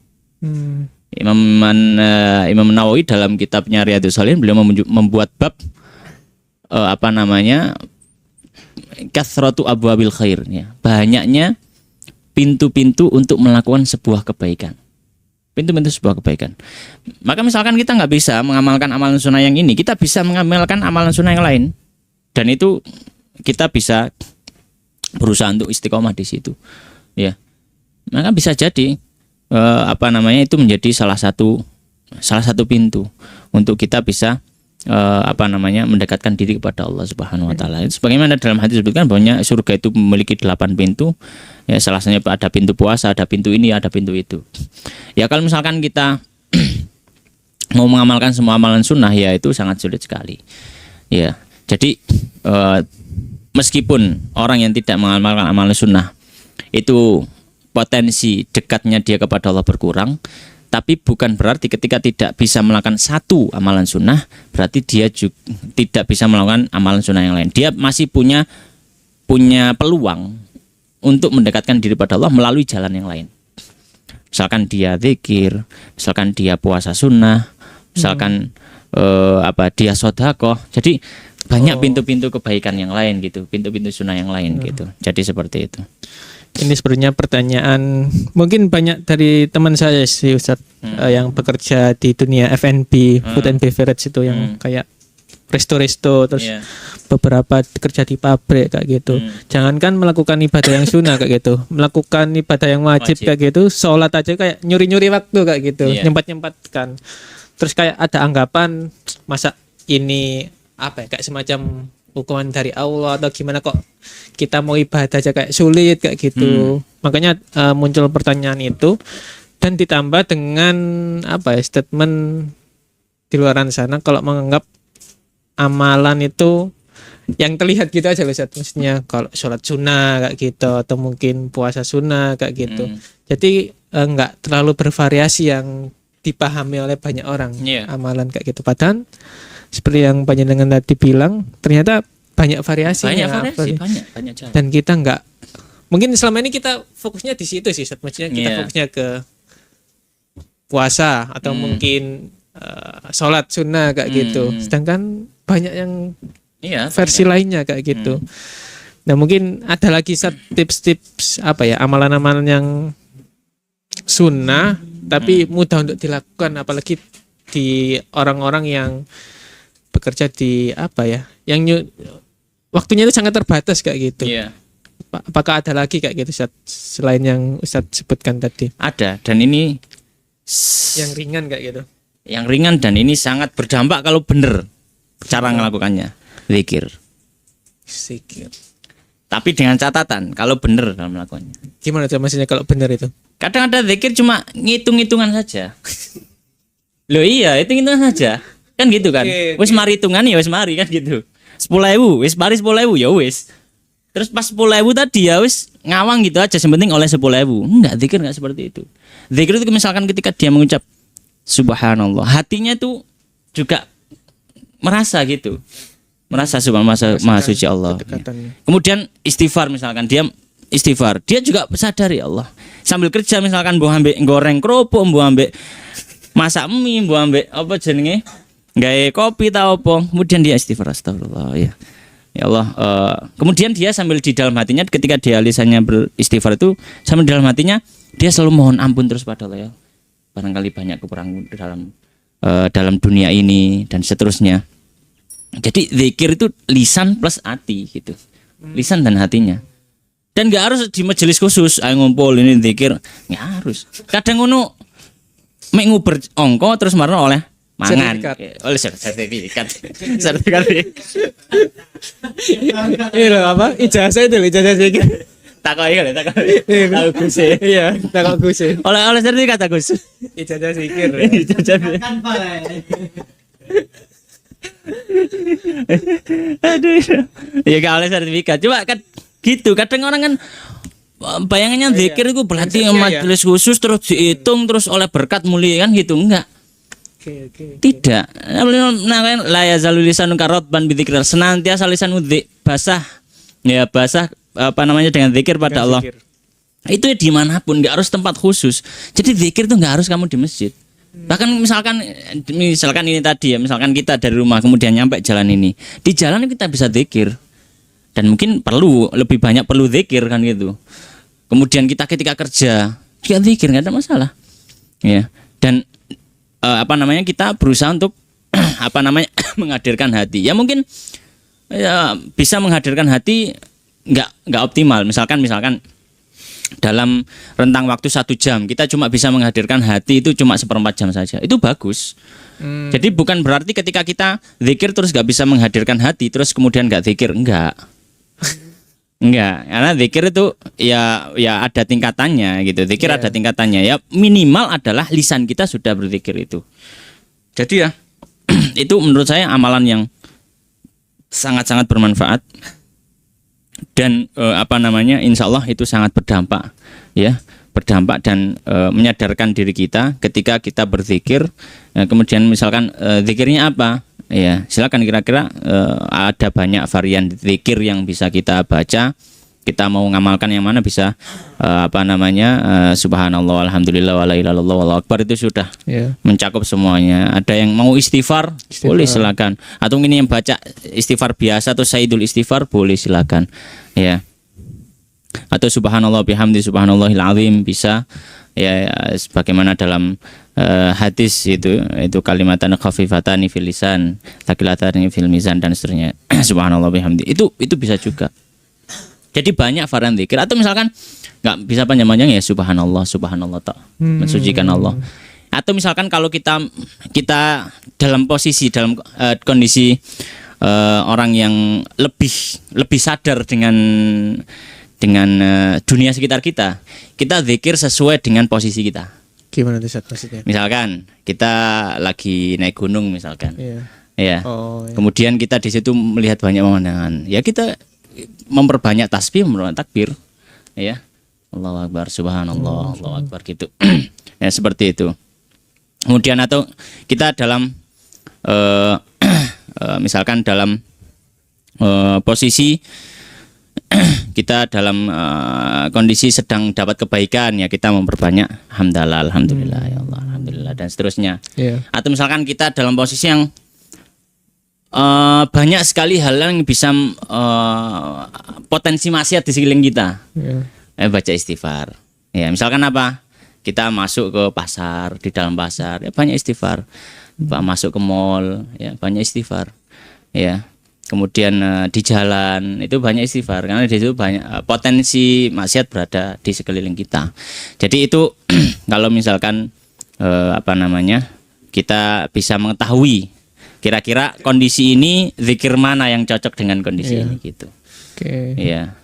Imam Nawawi dalam kitabnya Riyadhus Shalihin beliau membuat bab kathratu abwabil khair, ya. Banyaknya pintu-pintu untuk melakukan sebuah kebaikan. Pintu-pintu sebuah kebaikan. Maka misalkan kita nggak bisa mengamalkan amalan sunnah yang ini, kita bisa mengamalkan amalan sunnah yang lain, dan itu kita bisa berusaha untuk istiqomah di situ. Ya. Maka bisa jadi itu menjadi salah satu pintu untuk kita bisa mendekatkan diri kepada Allah Subhanahu wa taala. Sebagaimana dalam hadis disebutkan bahwa surga itu memiliki 8 pintu. Ya, salah satunya ada pintu puasa, ada pintu ini, ada pintu itu. Ya kalau misalkan kita mau mengamalkan semua amalan sunnah, ya itu sangat sulit sekali. Ya. Jadi meskipun orang yang tidak mengamalkan amalan sunnah itu potensi dekatnya dia kepada Allah berkurang, tapi bukan berarti ketika tidak bisa melakukan satu amalan sunnah berarti dia juga tidak bisa melakukan amalan sunnah yang lain. Dia masih punya peluang untuk mendekatkan diri pada Allah melalui jalan yang lain. Misalkan dia zikir, misalkan dia puasa sunnah, misalkan dia sedekah. Jadi banyak pintu-pintu kebaikan yang lain gitu, pintu-pintu sunnah yang lain gitu. Jadi seperti itu. Ini sebenarnya pertanyaan mungkin banyak dari teman saya sih Ustadz, yang bekerja di dunia F&B, food and beverage itu yang kayak resto-resto, terus beberapa kerja di pabrik kayak gitu. Jangankan melakukan ibadah yang sunnah kayak gitu, melakukan ibadah yang wajib kayak gitu, sholat aja kayak nyuri-nyuri waktu kayak gitu, nyempat-nyempatkan. Terus kayak ada anggapan masa ini kayak semacam hukuman dari Allah atau gimana kok kita mau ibadah aja kayak sulit kayak gitu. Makanya muncul pertanyaan itu, dan ditambah dengan statement di luaran sana kalau menganggap amalan itu yang terlihat gitu aja loh, maksudnya kalau sholat sunnah kayak gitu atau mungkin puasa sunnah kayak gitu. Jadi enggak terlalu bervariasi yang dipahami oleh banyak orang amalan kayak gitu. Padahal seperti yang panjenengan tadi bilang, ternyata banyak variasi. Banyak jalan. Dan kita enggak, mungkin selama ini kita fokusnya di situ sih, maksudnya kita fokusnya ke puasa atau mungkin sholat sunnah kayak gitu. Sedangkan banyak yang versi lainnya kayak gitu. Nah mungkin ada lagi tips-tips amalan-amalan yang sunnah tapi mudah untuk dilakukan, apalagi di orang-orang yang bekerja di yang waktunya itu sangat terbatas kayak gitu. Apakah ada lagi kayak gitu Ustaz, selain yang Ustaz sebutkan tadi? Ada, dan ini yang ringan kayak gitu. Yang ringan dan ini sangat berdampak kalau benar cara melakukannya. Zikir. Tapi dengan catatan kalau benar dalam melakukannya. Gimana tuh maksudnya kalau benar itu? Kadang ada zikir cuma ngitung-ngitungan saja. Loh iya, hitung-hitungan saja. Kan gitu kan. Wis mari hitungan ya wis mari kan gitu. 10.000, wis mari 10.000 ya wis. Terus pas 10.000 tadi ya wis ngawang gitu aja, yang penting oleh 10.000. Enggak, zikir enggak seperti itu. Zikir itu misalkan ketika dia mengucap subhanallah, hatinya itu juga merasa gitu. Merasa subhanallah, maha suci Allah. Kemudian istighfar, misalkan dia istighfar, dia juga sadari Allah. Sambil kerja misalkan mbok ambek goreng kerupuk, mbok ambek masak mie, mbok ambek apa jenenge? Gawe kopi ta apa, kemudian dia istighfar, astagfirullah ya. Ya Allah, kemudian dia sambil di dalam hatinya ketika dia lisannya beristighfar itu, sambil di dalam hatinya dia selalu mohon ampun terus pada Allah ya. Barangkali banyak kekurangan dalam dunia ini dan seterusnya. Jadi zikir itu lisan plus hati gitu. Lisan dan hatinya. Dan enggak harus di majelis khusus ayo ngumpul ini zikir, enggak harus. Kadang ngono mek nguber ongko terus marno oleh mangan. Oleh sertifikat. Sertifikat. Ini loh apa? Ijazah itu, ijazah zikir. Takoki kali, takoki. Tahu Gus. Iya, takok Gus. Oleh sertifikat Gus. Ijazah zikir. Ijazah. Aduh. Ya gak oleh sertifikat. Coba kan gitu. Kadang orang kan bayangannya zikir itu berarti majelis khusus terus dihitung terus oleh berkat mulia kan gitu. Enggak. Tidak. La yazalu lisanu karatban bidzikr. Senantiasa lisanmu basah. Ya basah dengan zikir pada Allah. Itu ya dimanapun, nggak harus tempat khusus. Jadi zikir itu nggak harus kamu di masjid. Bahkan misalkan ini tadi ya, misalkan kita dari rumah kemudian nyampe jalan ini, di jalan kita bisa zikir. Dan mungkin lebih banyak perlu zikir kan gitu. Kemudian kita ketika kerja juga zikir, nggak ada masalah. Ya. Dan kita berusaha untuk menghadirkan hati. Ya mungkin ya, bisa menghadirkan hati nggak optimal. Misalkan dalam rentang waktu 1 jam kita cuma bisa menghadirkan hati itu cuma 1/4 jam saja. Itu bagus. Jadi bukan berarti ketika kita zikir terus nggak bisa menghadirkan hati, terus kemudian nggak zikir, enggak. Enggak, karena zikir itu ya ada tingkatannya gitu. Zikir ada tingkatannya. Ya minimal adalah lisan kita sudah berzikir itu. Jadi ya itu menurut saya amalan yang sangat-sangat bermanfaat dan insya Allah itu sangat berdampak ya, berdampak dan menyadarkan diri kita ketika kita berzikir. Kemudian misalkan zikirnya apa? Ya, silakan kira-kira ada banyak varian zikir yang bisa kita baca. Kita mau ngamalkan yang mana bisa subhanallah, alhamdulillah, wala ilaha illallah, wallahu akbar itu sudah mencakup semuanya. Ada yang mau istighfar, boleh silakan. Atau ini yang baca istighfar biasa atau sayyidul istighfar boleh silakan. Ya. Atau subhanallah bihamdi subhanallahil azim bisa. Ya, sebagaimana dalam hadis itu kalimatan khafifatani fil lisan, thaqilatani fil mizan dan seterusnya. Subhanallah bihamdi. Itu bisa juga. Jadi banyak varian zikir. Atau misalkan nggak bisa panjang-panjang ya subhanallah tak mensucikan Allah. Atau misalkan kalau kita dalam kondisi orang yang lebih sadar dengan dunia sekitar kita zikir sesuai dengan posisi kita. Gimana tuh Ustaz maksudnya? Misalkan kita lagi naik gunung misalkan. Ya. Oh, iya. Kemudian kita di situ melihat banyak pemandangan. Ya kita memperbanyak tasbih, memperbanyak takbir. Ya. Allahu akbar, subhanallah, Allahu akbar gitu. Ya seperti itu. Kemudian atau kita dalam misalkan dalam posisi kita dalam kondisi sedang dapat kebaikan ya kita memperbanyak hamdalah, alhamdulillah ya Allah, alhamdulillah dan seterusnya. Atau misalkan kita dalam posisi yang banyak sekali hal yang bisa potensi maksiat di sekeliling kita. Baca istighfar. Ya, misalkan apa? Kita masuk ke pasar, di dalam pasar ya banyak istighfar. Masuk ke mall ya banyak istighfar. Ya. Kemudian di jalan itu banyak istighfar karena di situ banyak potensi maksiat berada di sekeliling kita. Jadi itu kalau misalkan kita bisa mengetahui kira-kira kondisi ini zikir mana yang cocok dengan kondisi ini gitu. Oke. Iya.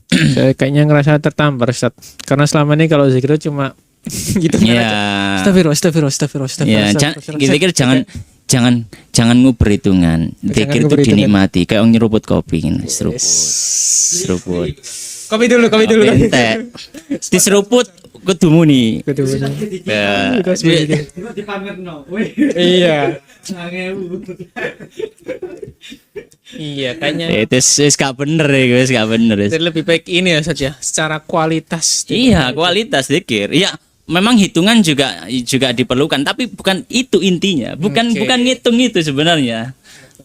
Saya kayaknya ngerasa tertampar Ustaz. Karena selama ini kalau zikir cuma gitu aja. Astagfirullah. Ya, zikir jangan nguber hitungan. Zikir itu dinikmati kayak nyeruput kopi ini, seruput. Kopi dulu. Ente. Diseruput kudu muni. Iya. Iya, kayaknya itu gak bener ya, wis gak bener. lebih baik ini ya saja secara kualitas. Iya, kualitas zikir. Iya, memang hitungan juga diperlukan, tapi bukan itu intinya. Bukan ngitung itu sebenarnya.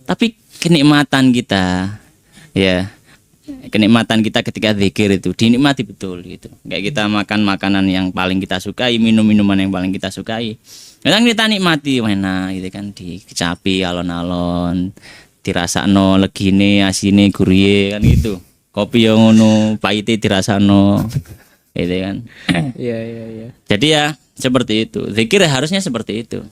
Tapi kenikmatan kita. Ya. Kenikmatan kita ketika zikir itu dinikmati betul gitu. Kayak kita makan makanan yang paling kita sukai, minum minuman yang paling kita sukai. Kadang kita nikmati mana gitu kan, dikecapi alon-alon, dirasakno legine, asine, gurih kan gitu. Kopi yang ngono, pahite dirasakno. Gitu kan. Iya. Jadi ya seperti itu. Zikir harusnya seperti itu.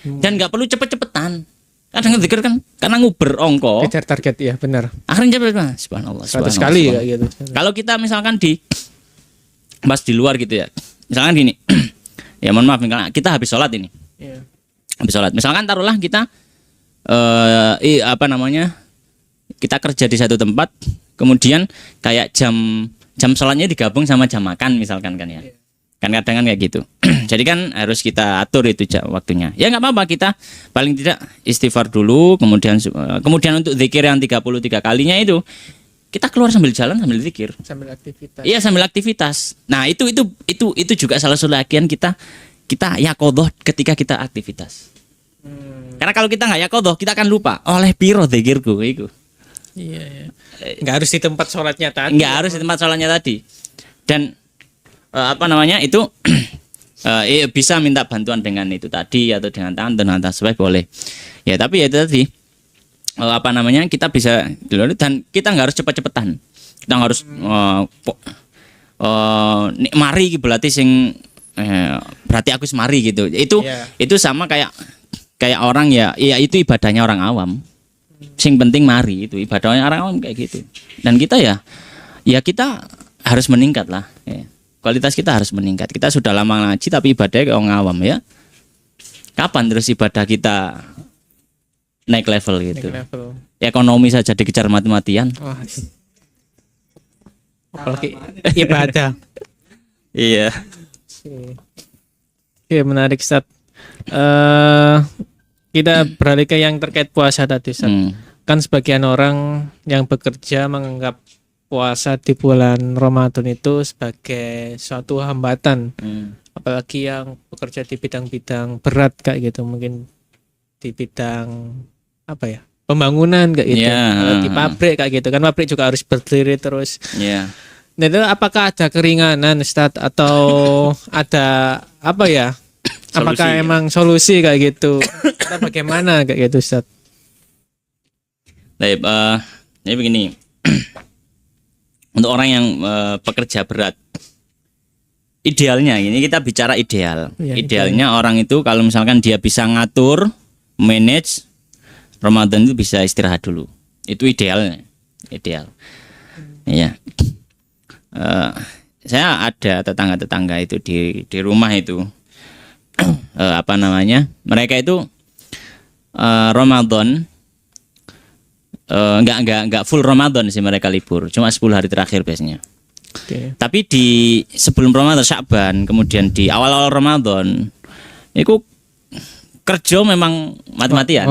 Dan nggak perlu cepet-cepetan. Kadang zikir kan karena nguber ongko. Kejar target ya, benar. Akhirnya cepet, subhanallah. 100 kali ya gitu. Kalau kita misalkan pas di luar gitu ya. Misalkan gini. Ya mohon maaf kita habis sholat ini. Iya. Habis sholat. Misalkan taruhlah kita kita kerja di satu tempat, kemudian kayak jam sholatnya digabung sama jam makan misalkan kan ya. Kan kadang kan kayak gitu. Jadi kan harus kita atur itu waktunya. Ya nggak apa-apa, kita paling tidak istighfar dulu, kemudian untuk zikir yang 33 kalinya itu kita keluar sambil jalan sambil zikir. Sambil aktivitas. Iya, sambil aktivitas. Nah, itu juga salah satu lagian kita yaqadhah ketika kita aktivitas. Karena kalau kita nggak yaqadhah, kita akan lupa oleh piro zikirku itu. Iya. Nggak harus di tempat sholatnya tadi. Nggak harus di tempat sholatnya tadi. Dan itu bisa minta bantuan dengan itu tadi atau dengan tangan dan tasbih boleh. Ya, tapi ya itu tadi kita bisa dan kita nggak harus cepet-cepetan. Kita harus mari iki berarti sing berarti aku semari gitu. Itu sama kayak orang ya itu ibadahnya orang awam. Sing penting mari itu ibadahnya orang awam kayak gitu. Dan kita ya kita harus meningkat lah. Ya. Kualitas kita harus meningkat. Kita sudah lama ngaji tapi ibadahnya kayak orang awam ya. Kapan terus ibadah kita naik level gitu? Naik level. Ekonomi saja dikejar mati-matian. Wah. Apalagi ibadah. Iya. Oke, menarik Ustaz. Kita beralih ke yang terkait puasa tadi Ustaz. Kan sebagian orang yang bekerja menganggap puasa di bulan Ramadan itu sebagai suatu hambatan. Apalagi yang bekerja di bidang-bidang berat kayak gitu, mungkin di bidang apa ya? Pembangunan kayak gitu. Di pabrik kayak gitu kan, pabrik juga harus berdiri terus. Nah, itu apakah ada keringanan Ustaz atau ada apa ya? Apakah emang solusi kayak gitu? Atau bagaimana kayak gitu Ustaz? Baik, ini begini. Untuk orang yang pekerja berat, idealnya ini kita bicara ideal. Idealnya orang itu kalau misalkan dia bisa ngatur, manage Ramadan itu bisa istirahat dulu. Itu idealnya. Ideal. Ya. Saya ada tetangga-tetangga itu di rumah itu apa namanya? Mereka itu Ramadan enggak full Ramadan sih mereka libur, cuma 10 hari terakhir biasanya. Tapi di sebelum Ramadan Sya'ban, kemudian di awal-awal Ramadan itu kerja memang mati-matian.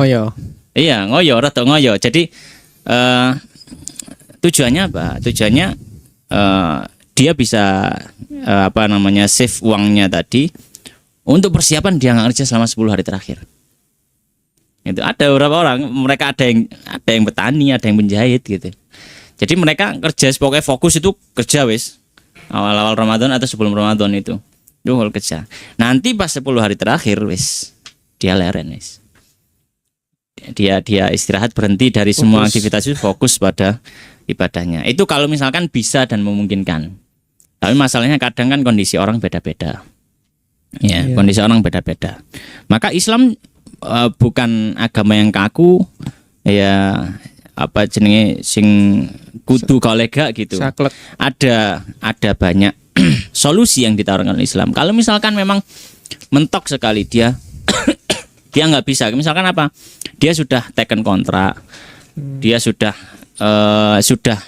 Iya, rada ngoyo. Jadi tujuannya apa? Tujuannya dia bisa save uangnya tadi untuk persiapan dia nggak kerja selama 10 hari terakhir. Itu ada beberapa orang, mereka ada yang petani, ada yang penjahit gitu. Jadi mereka kerja pokoknya fokus itu kerja wis. Awal-awal Ramadan atau sebelum Ramadan itu kerja. Nanti pas 10 hari terakhir wis dia leren wis. Dia istirahat, berhenti dari semua aktivitas itu, fokus pada ibadahnya. Itu kalau misalkan bisa dan memungkinkan. Tapi masalahnya kadang kan kondisi orang beda-beda. Kondisi orang beda-beda. Maka Islam bukan agama yang kaku, ya apa jenenge sing kudu kolega gitu. Saklek. Ada banyak solusi yang ditawarkan Islam. Kalau misalkan memang mentok sekali dia nggak bisa. Misalkan apa? Dia sudah taken kontrak, dia sudah sudah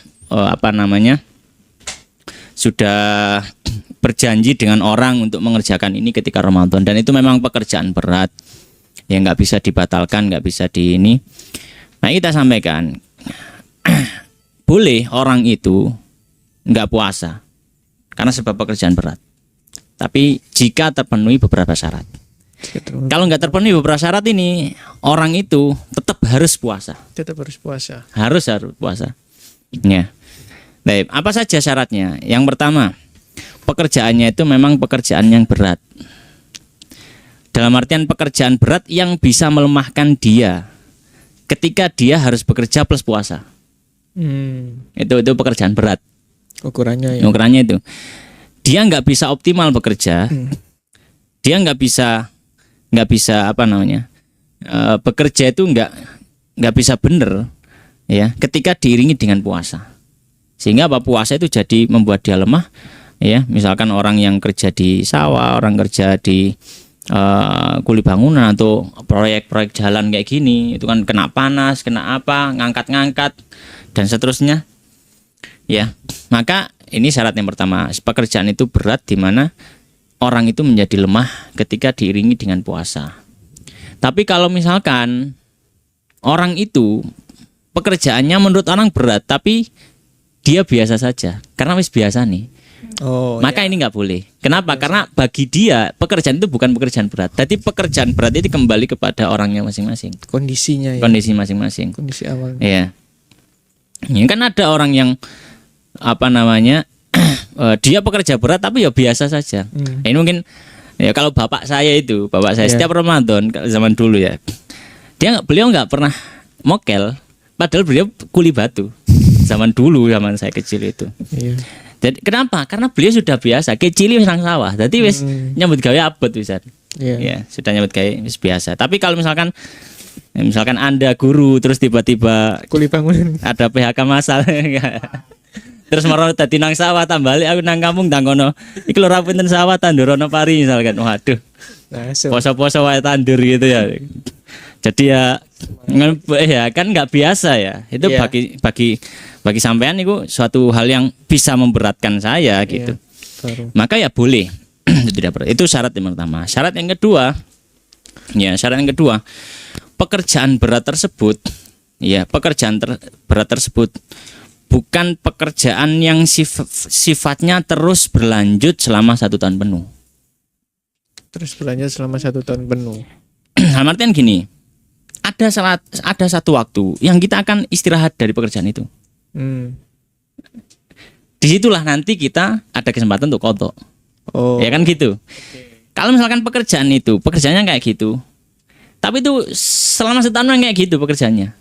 berjanji dengan orang untuk mengerjakan ini ketika Ramadan, dan itu memang pekerjaan berat. Ya nggak bisa dibatalkan, nggak bisa di ini. Nah kita sampaikan, boleh orang itu nggak puasa karena sebab pekerjaan berat. Tapi jika terpenuhi beberapa syarat. Kalau nggak terpenuhi beberapa syarat ini, orang itu tetap harus puasa. Harus puasa. Ya. Baik, apa saja syaratnya? Yang pertama, pekerjaannya itu memang pekerjaan yang berat. Dalam artian pekerjaan berat yang bisa melemahkan dia ketika dia harus bekerja plus puasa. Itu pekerjaan berat. Ukurannya itu. Dia nggak bisa optimal bekerja. Dia nggak bisa bekerja itu nggak bisa benar ya ketika diiringi dengan puasa. Sehingga puasa itu jadi membuat dia lemah ya. Misalkan orang yang kerja di sawah, orang kerja di kuli bangunan atau proyek-proyek jalan kayak gini, itu kan kena panas, kena apa, ngangkat-ngangkat dan seterusnya ya. Maka ini syarat yang pertama, pekerjaan itu berat di mana orang itu menjadi lemah ketika diiringi dengan puasa. Tapi kalau misalkan orang itu pekerjaannya menurut orang berat tapi dia biasa saja karena wis biasa nih, maka ini nggak boleh. Kenapa? Karena bagi dia pekerjaan itu bukan pekerjaan berat. Jadi pekerjaan berat itu kembali kepada orangnya masing-masing. Kondisinya ya. Kondisi masing-masing. Kondisi awalnya. Iya. Ini kan ada orang yang dia pekerja berat tapi ya biasa saja. Ini mungkin ya kalau bapak saya setiap Ramadan zaman dulu ya, beliau nggak pernah mokel, padahal beliau kuli batu. zaman dulu, zaman saya kecil itu. Iya. Jadi kenapa? Karena beliau sudah biasa kecil wis nang sawah. Jadi wis nyambut gawe abot wisan. Iya. Ya, sudah nyambut gawe wis biasa. Tapi kalau misalkan Anda guru terus tiba-tiba Kuli bangunan. ada PHK massal terus marono dadi nang sawah tambali aku nang kampung tang kono iki lho ra punten sawah tandurono pari misalkan waduh Nah, poso-poso wae tandur gitu ya jadi ya kan nggak biasa ya itu Iya. bagi sampean itu suatu hal yang bisa memberatkan saya gitu baru. maka ya boleh tidak berat. Itu syarat yang pertama. Syarat yang kedua pekerjaan berat tersebut berat tersebut bukan pekerjaan yang sifatnya terus berlanjut selama 1 tahun penuh. Terus berlanjut selama 1 tahun penuh. Dalam artian gini, ada satu waktu yang kita akan istirahat dari pekerjaan itu. Disitulah nanti kita ada kesempatan untuk qadha. Oh. Ya kan gitu. Kalau misalkan pekerjaannya kayak gitu, tapi itu selama setahun kayak gitu pekerjaannya.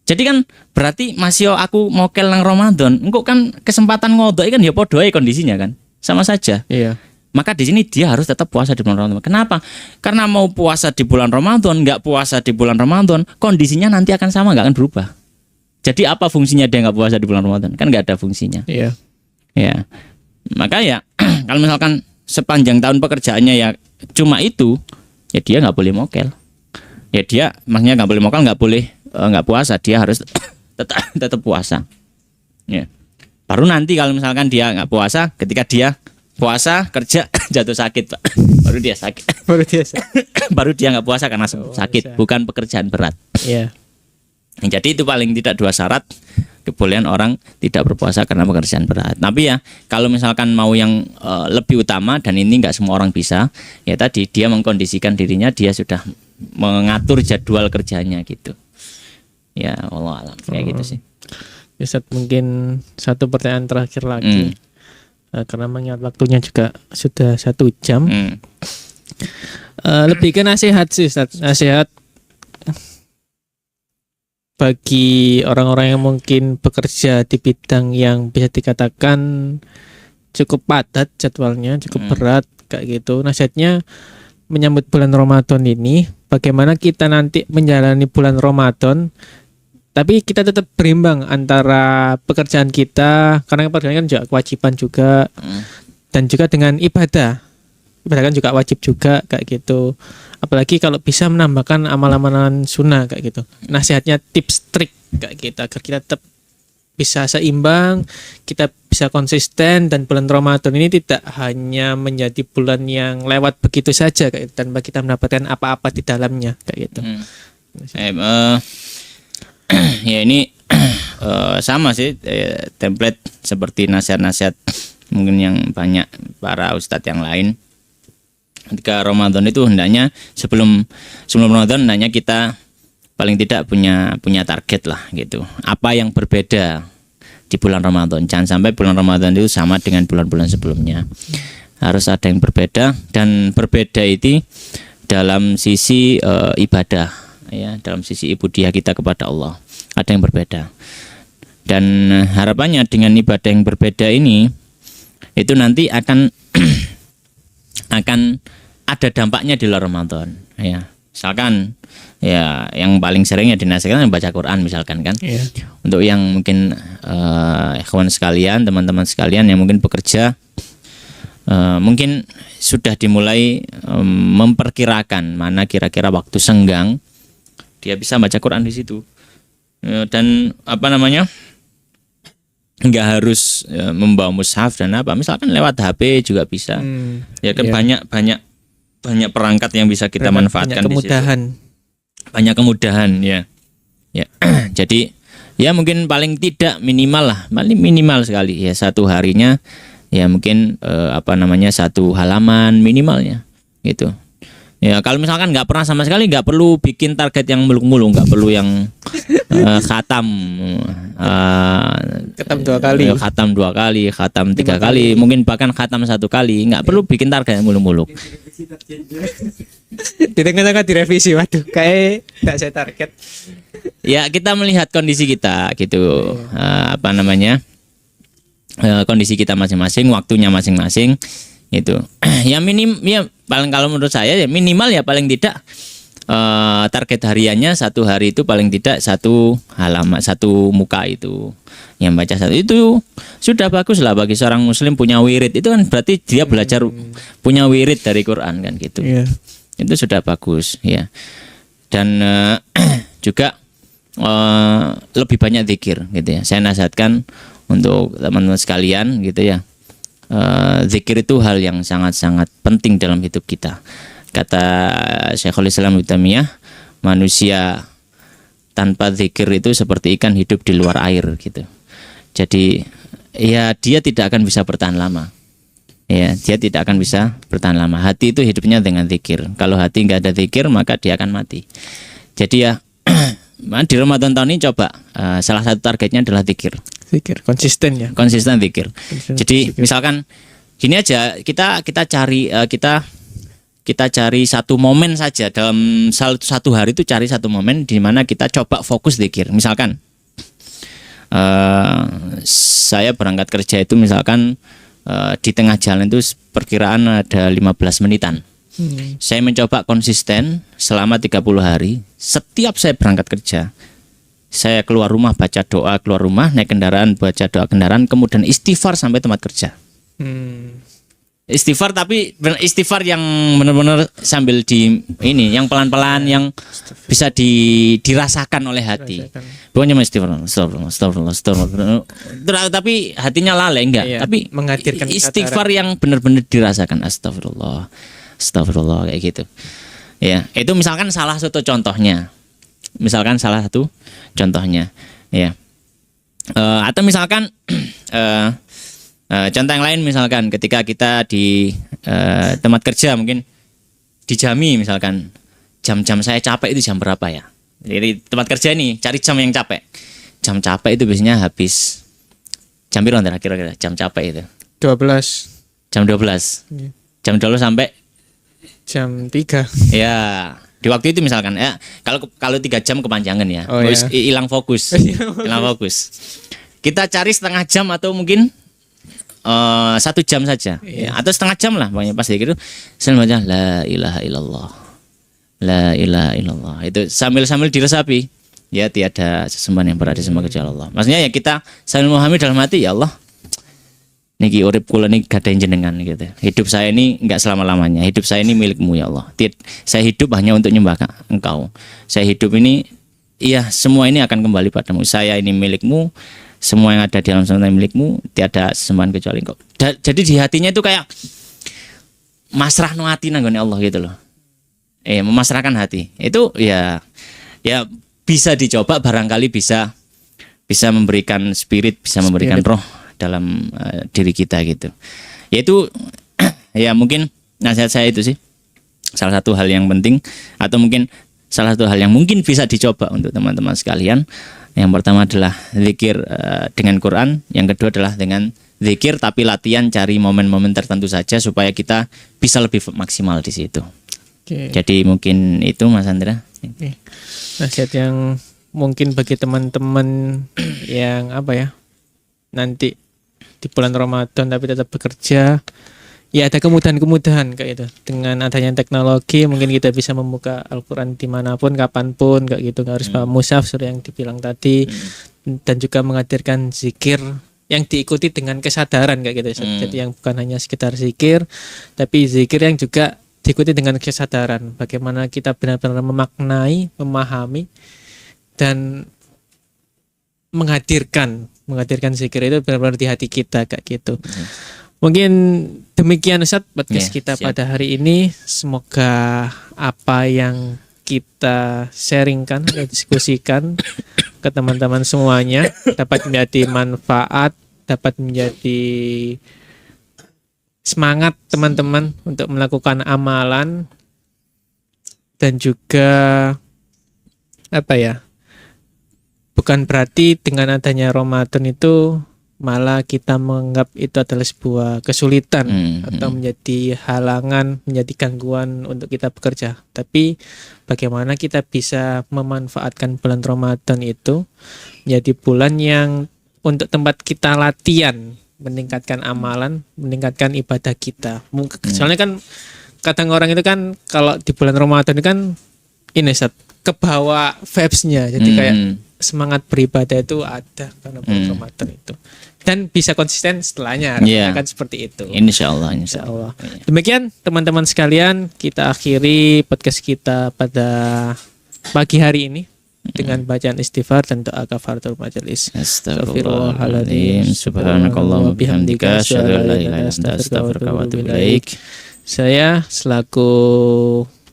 Jadi kan berarti masih aku mokel nang Ramadan, engko kan kesempatan ngodok kan ya padha ae kondisinya kan. Sama saja. Iya. Maka di sini dia harus tetap puasa di bulan Ramadan. Kenapa? Karena mau puasa di bulan Ramadan, enggak puasa di bulan Ramadan, kondisinya nanti akan sama, enggak akan berubah. Jadi apa fungsinya dia enggak puasa di bulan Ramadan? Kan enggak ada fungsinya. Iya. Ya. Maka ya kalau misalkan sepanjang tahun pekerjaannya ya cuma itu, ya dia enggak boleh mokel. Ya dia maksudnya enggak boleh mokel, enggak puasa, dia harus tetap puasa. Ya. Baru nanti kalau misalkan dia enggak puasa, ketika dia puasa kerja jatuh sakit, Pak. Baru dia sakit. Baru dia enggak puasa karena sakit, bukan pekerjaan berat. Iya. Jadi itu paling tidak 2 syarat kebolehan orang tidak berpuasa karena pekerjaan berat. Tapi ya kalau misalkan mau yang lebih utama dan ini enggak semua orang bisa, ya tadi dia mengkondisikan dirinya, dia sudah mengatur jadwal kerjanya gitu. Ya Allah alam kayak gitu sih. Ustaz, mungkin satu pertanyaan terakhir lagi. Karena mengingat waktunya juga sudah 1 jam. Lebih ke nasihat sih, Ustaz. Nasihat bagi orang-orang yang mungkin bekerja di bidang yang bisa dikatakan cukup padat jadwalnya, cukup berat kayak gitu. Nasihatnya menyambut bulan Ramadan ini, bagaimana kita nanti menjalani bulan Ramadan tapi kita tetap berimbang antara pekerjaan kita, karena pekerjaan kan juga kewajiban juga, dan juga dengan ibadah kan juga wajib juga kayak gitu. Apalagi kalau bisa menambahkan amal-amalan sunnah kayak gitu. Nasihatnya tips trik kayak gitu agar kita tetap bisa seimbang, kita bisa konsisten, dan bulan Ramadan ini tidak hanya menjadi bulan yang lewat begitu saja kayak gitu, tanpa kita mendapatkan apa-apa di dalamnya kayak gitu. Ya ini sama sih template seperti nasihat-nasihat mungkin yang banyak para ustadz yang lain. Ketika Ramadan itu hendaknya sebelum Ramadan hendaknya kita paling tidak punya target lah gitu. Apa yang berbeda di bulan Ramadan? Jangan sampai bulan Ramadan itu sama dengan bulan-bulan sebelumnya. Harus ada yang berbeda, dan berbeda itu dalam sisi ibadah. Ya, dalam sisi ibadah kita kepada Allah ada yang berbeda, dan harapannya dengan ibadah yang berbeda ini itu nanti akan ada dampaknya di luar Ramadan. Ya, misalkan ya yang paling sering ya dinasihatkan baca Quran misalkan kan. Iya. Untuk yang mungkin ikhwan sekalian, teman-teman sekalian yang mungkin bekerja, mungkin sudah dimulai memperkirakan mana kira-kira waktu senggang dia bisa baca Quran di situ, dan nggak harus membawa mushaf dan misalkan lewat HP juga bisa. Ya kan banyak perangkat yang bisa kita manfaatkan di situ. Banyak kemudahan ya. Jadi ya mungkin paling tidak minimal sekali ya 1 harinya ya mungkin 1 halaman minimalnya gitu. Ya kalau misalkan nggak pernah sama sekali, nggak perlu bikin target yang muluk-muluk, nggak perlu yang khatam, Khatam 2 kali. khatam 2 kali, khatam 3 kali, mungkin bahkan khatam 1 kali. Nggak perlu bikin target yang muluk-muluk. Di tengah-tengah direvisi, waduh, kayak tak saya target. Ya kita melihat kondisi kita gitu, apa namanya, kondisi kita masing-masing, waktunya masing-masing itu. Ya ya paling kalau menurut saya ya minimal ya paling tidak target hariannya 1 hari itu paling tidak 1 halaman, 1 muka itu yang baca 1, itu sudah bagus lah bagi seorang muslim punya wirid. Itu kan berarti dia belajar punya wirid dari Quran kan gitu. Iya. Itu sudah bagus ya. Dan juga lebih banyak zikir gitu ya. Saya nasihatkan untuk teman-teman sekalian gitu ya. Zikir itu hal yang sangat-sangat penting dalam hidup kita. Kata Syekhul Islam Ibnu Taimiyah, manusia tanpa zikir itu seperti ikan hidup di luar air gitu. Jadi ya dia tidak akan bisa bertahan lama. Ya, dia tidak akan bisa bertahan lama. Hati itu hidupnya dengan zikir. Kalau hati nggak ada zikir maka dia akan mati. Jadi ya di Ramadan tahun ini coba salah satu targetnya adalah zikir. Zikir konsisten ya. Konsisten zikir. Jadi zikir. misalkan gini aja, kita cari kita cari 1 momen saja dalam 1 hari, itu cari 1 momen di mana kita coba fokus zikir. Misalkan saya berangkat kerja itu misalkan di tengah jalan itu perkiraan ada 15 menitan. Saya mencoba konsisten selama 30 hari. Setiap saya berangkat kerja, saya keluar rumah baca doa, keluar rumah naik kendaraan baca doa kendaraan, kemudian istighfar sampai tempat kerja. Istighfar, tapi istighfar yang benar-benar sambil di ini, yang pelan-pelan, yang bisa dirasakan oleh hati. Bukan cuma istighfar, astagfirullah, tapi hatinya lalai enggak. Iya, Tapi menghadirkan istighfar yang benar-benar dirasakan, astagfirullah, astagfirullah kayak gitu. Ya, itu misalkan salah satu contohnya. Ya. Atau misalkan contoh yang lain, misalkan ketika kita di tempat kerja, mungkin dijami misalkan jam-jam saya capek itu jam berapa ya. Jadi tempat kerja nih cari jam yang capek. Jam capek itu biasanya habis jam berapa kira-kira jam capek itu? 12. Jam 12. Iya. Jam 12 sampai jam 3. ya. Di waktu itu misalkan ya, kalau 3 jam kepanjangan ya. Oh, iya. Hilang fokus. Hilang fokus. Kita cari setengah jam atau mungkin 1 jam saja, ya, atau setengah jam lah, pokoknya pas gitu. Saya baca la ilaha illallah, la ilaha illallah. Itu sambil diresapi, ya tiada sesembahan yang berada disembah kecuali Allah. Maksudnya ya kita sambil memahami dalam hati, ya Allah, niki urip kula niki gadhahi jenengan gitu. Hidup saya ini enggak selama-lamanya. Hidup saya ini milikmu ya Allah. Saya hidup hanya untuk nyembah Engkau. Saya hidup ini, iya semua ini akan kembali padamu. Saya ini milikmu. Semua yang ada di alam semesta milikmu, tiada sesembahan kecuali Engkau. Jadi di hatinya itu kayak masrah no hati nanggone Allah gitu loh. Memasrahkan hati. Itu ya bisa dicoba, barangkali bisa memberikan spirit, bisa memberikan roh dalam diri kita gitu. Yaitu ya mungkin nasihat saya itu sih. Salah satu hal yang penting, atau mungkin salah satu hal yang mungkin bisa dicoba untuk teman-teman sekalian. Yang pertama adalah zikir dengan Quran, yang kedua adalah dengan zikir tapi latihan cari momen-momen tertentu saja supaya kita bisa lebih maksimal di situ. Oke. Jadi mungkin itu Mas Andra. Oke. Nasihat yang mungkin bagi teman-teman yang nanti di bulan Ramadan tapi tetap bekerja. Ya ada kemudahan-kemudahan kayak itu. Dengan adanya teknologi mungkin kita bisa membuka Al-Quran dimanapun, kapanpun, kayak gitu. Nggak harus bawa mushaf seperti yang dibilang tadi. Dan juga menghadirkan zikir yang diikuti dengan kesadaran kayak gitu. Jadi yang bukan hanya sekedar zikir, tapi zikir yang juga diikuti dengan kesadaran. Bagaimana kita benar-benar memaknai, memahami, dan menghadirkan zikir itu benar-benar di hati kita kayak gitu. Mungkin demikian Ustaz podcast kita siap. pada hari ini. Semoga apa yang kita sharingkan, diskusikan ke teman-teman semuanya dapat menjadi manfaat, dapat menjadi semangat teman-teman untuk melakukan amalan dan juga apa ya? Bukan berarti dengan adanya Ramadan itu malah kita menganggap itu adalah sebuah kesulitan atau menjadi halangan, menjadi gangguan untuk kita bekerja. Tapi bagaimana kita bisa memanfaatkan bulan Ramadan itu menjadi bulan yang untuk tempat kita latihan, meningkatkan amalan, meningkatkan ibadah kita. Soalnya kan kadang orang itu kan kalau di bulan Ramadan itu kan ini kebawa vibes-nya. Jadi kayak semangat beribadah itu ada karena bulan Ramadan itu. Dan bisa konsisten setelahnya, kan seperti itu. Insya Allah. Demikian teman-teman sekalian, kita akhiri podcast kita pada pagi hari ini dengan bacaan istighfar dan doa kafaratul majelis. Astagfirullahaladzim, subhanakallah wa bihamdika, asyhadu an la ilaha illa anta, astaghfiruka wa atubu ilaik. Saya selaku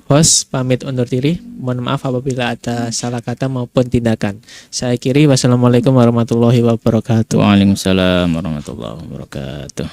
host pamit undur diri. Mohon maaf apabila ada salah kata maupun tindakan. Saya akhiri. Wassalamualaikum warahmatullahi wabarakatuh. Waalaikumsalam warahmatullahi wabarakatuh.